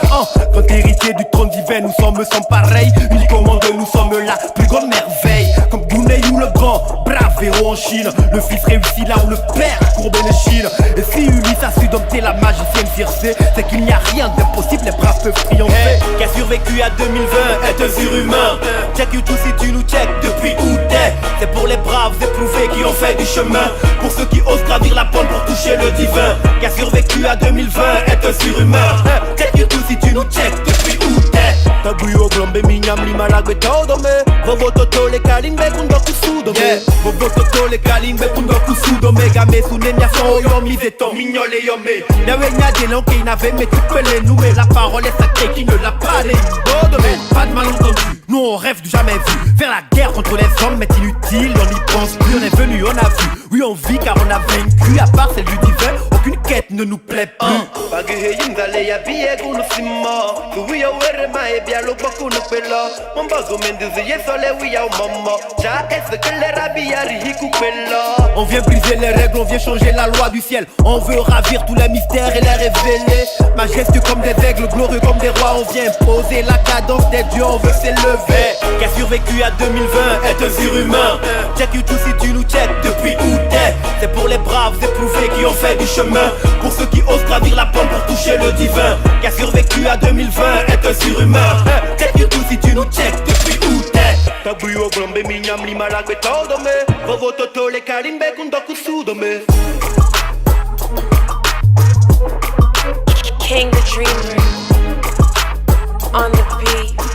Quand héritier du trône divin, nous sommes sans pareil. Uniquement de nous sommes la plus grande merveille. Comme Guneiou le grand, brave héros en Chine. Le fils réussit là où le père a courbé les chines. Et si Ulysse a su dompter la magicienne Circé, c'est qu'il n'y a rien d'impossible, les braves peuvent triompher. Qui a survécu à 2020 est un surhumain. Check YouTube si tu nous check depuis où t'es. C'est pour les braves éprouvés qui ont fait du chemin. Pour ceux qui osent gravir la pente pour toucher le divin. Qui a survécu à 2020 est un surhumain. Check YouTube si tu nous check depuis où t'es. Tabuyo grombe minyam lima lagbe taudome. Vovo toto les kalimbe kundoku soudome. Vovo toto les kalimbe kundoku soudome. Game sunenya son yomi zeton mignole yome. Newe nya delon qui n'avait mais tu peux les nouer. La parole est sacrée qui ne l'a pas les pas de malentendu, nous on rêve du jamais vu. Faire la guerre contre les hommes est inutile, on n'y pense plus, on est venu, on a vu. Oui on vit car on a vaincu, à part celle du divin, aucune quête ne nous plaît plus. Baguhe yindale ya biye gunu simo Tuwiya were mae bialo bakunu pela Mambago mendizi yesole wiya mama Ja est que les rabiari hiku pela. On vient briser les règles, on vient changer la loi du ciel. On veut ravir tous les mystères et les révéler. Majestueux comme des aigles, glorieux comme des rois. On vient poser la cadence des dieux, on veut s'élever. Qui a survécu à 2020 est un surhumain. Check you tout si tu nous check depuis où t'es. C'est pour les braves éprouvés qui ont fait du chemin. Pour ceux qui osent gravir la pente pour toucher le divin. Qui a survécu à 2020 est un surhumain. Check you tout si tu nous check depuis où t'es. Tabuyo grombe minyam lima la todo me. Vovo toto le karimbe kundoku sudome. King the Dreamer on the beat.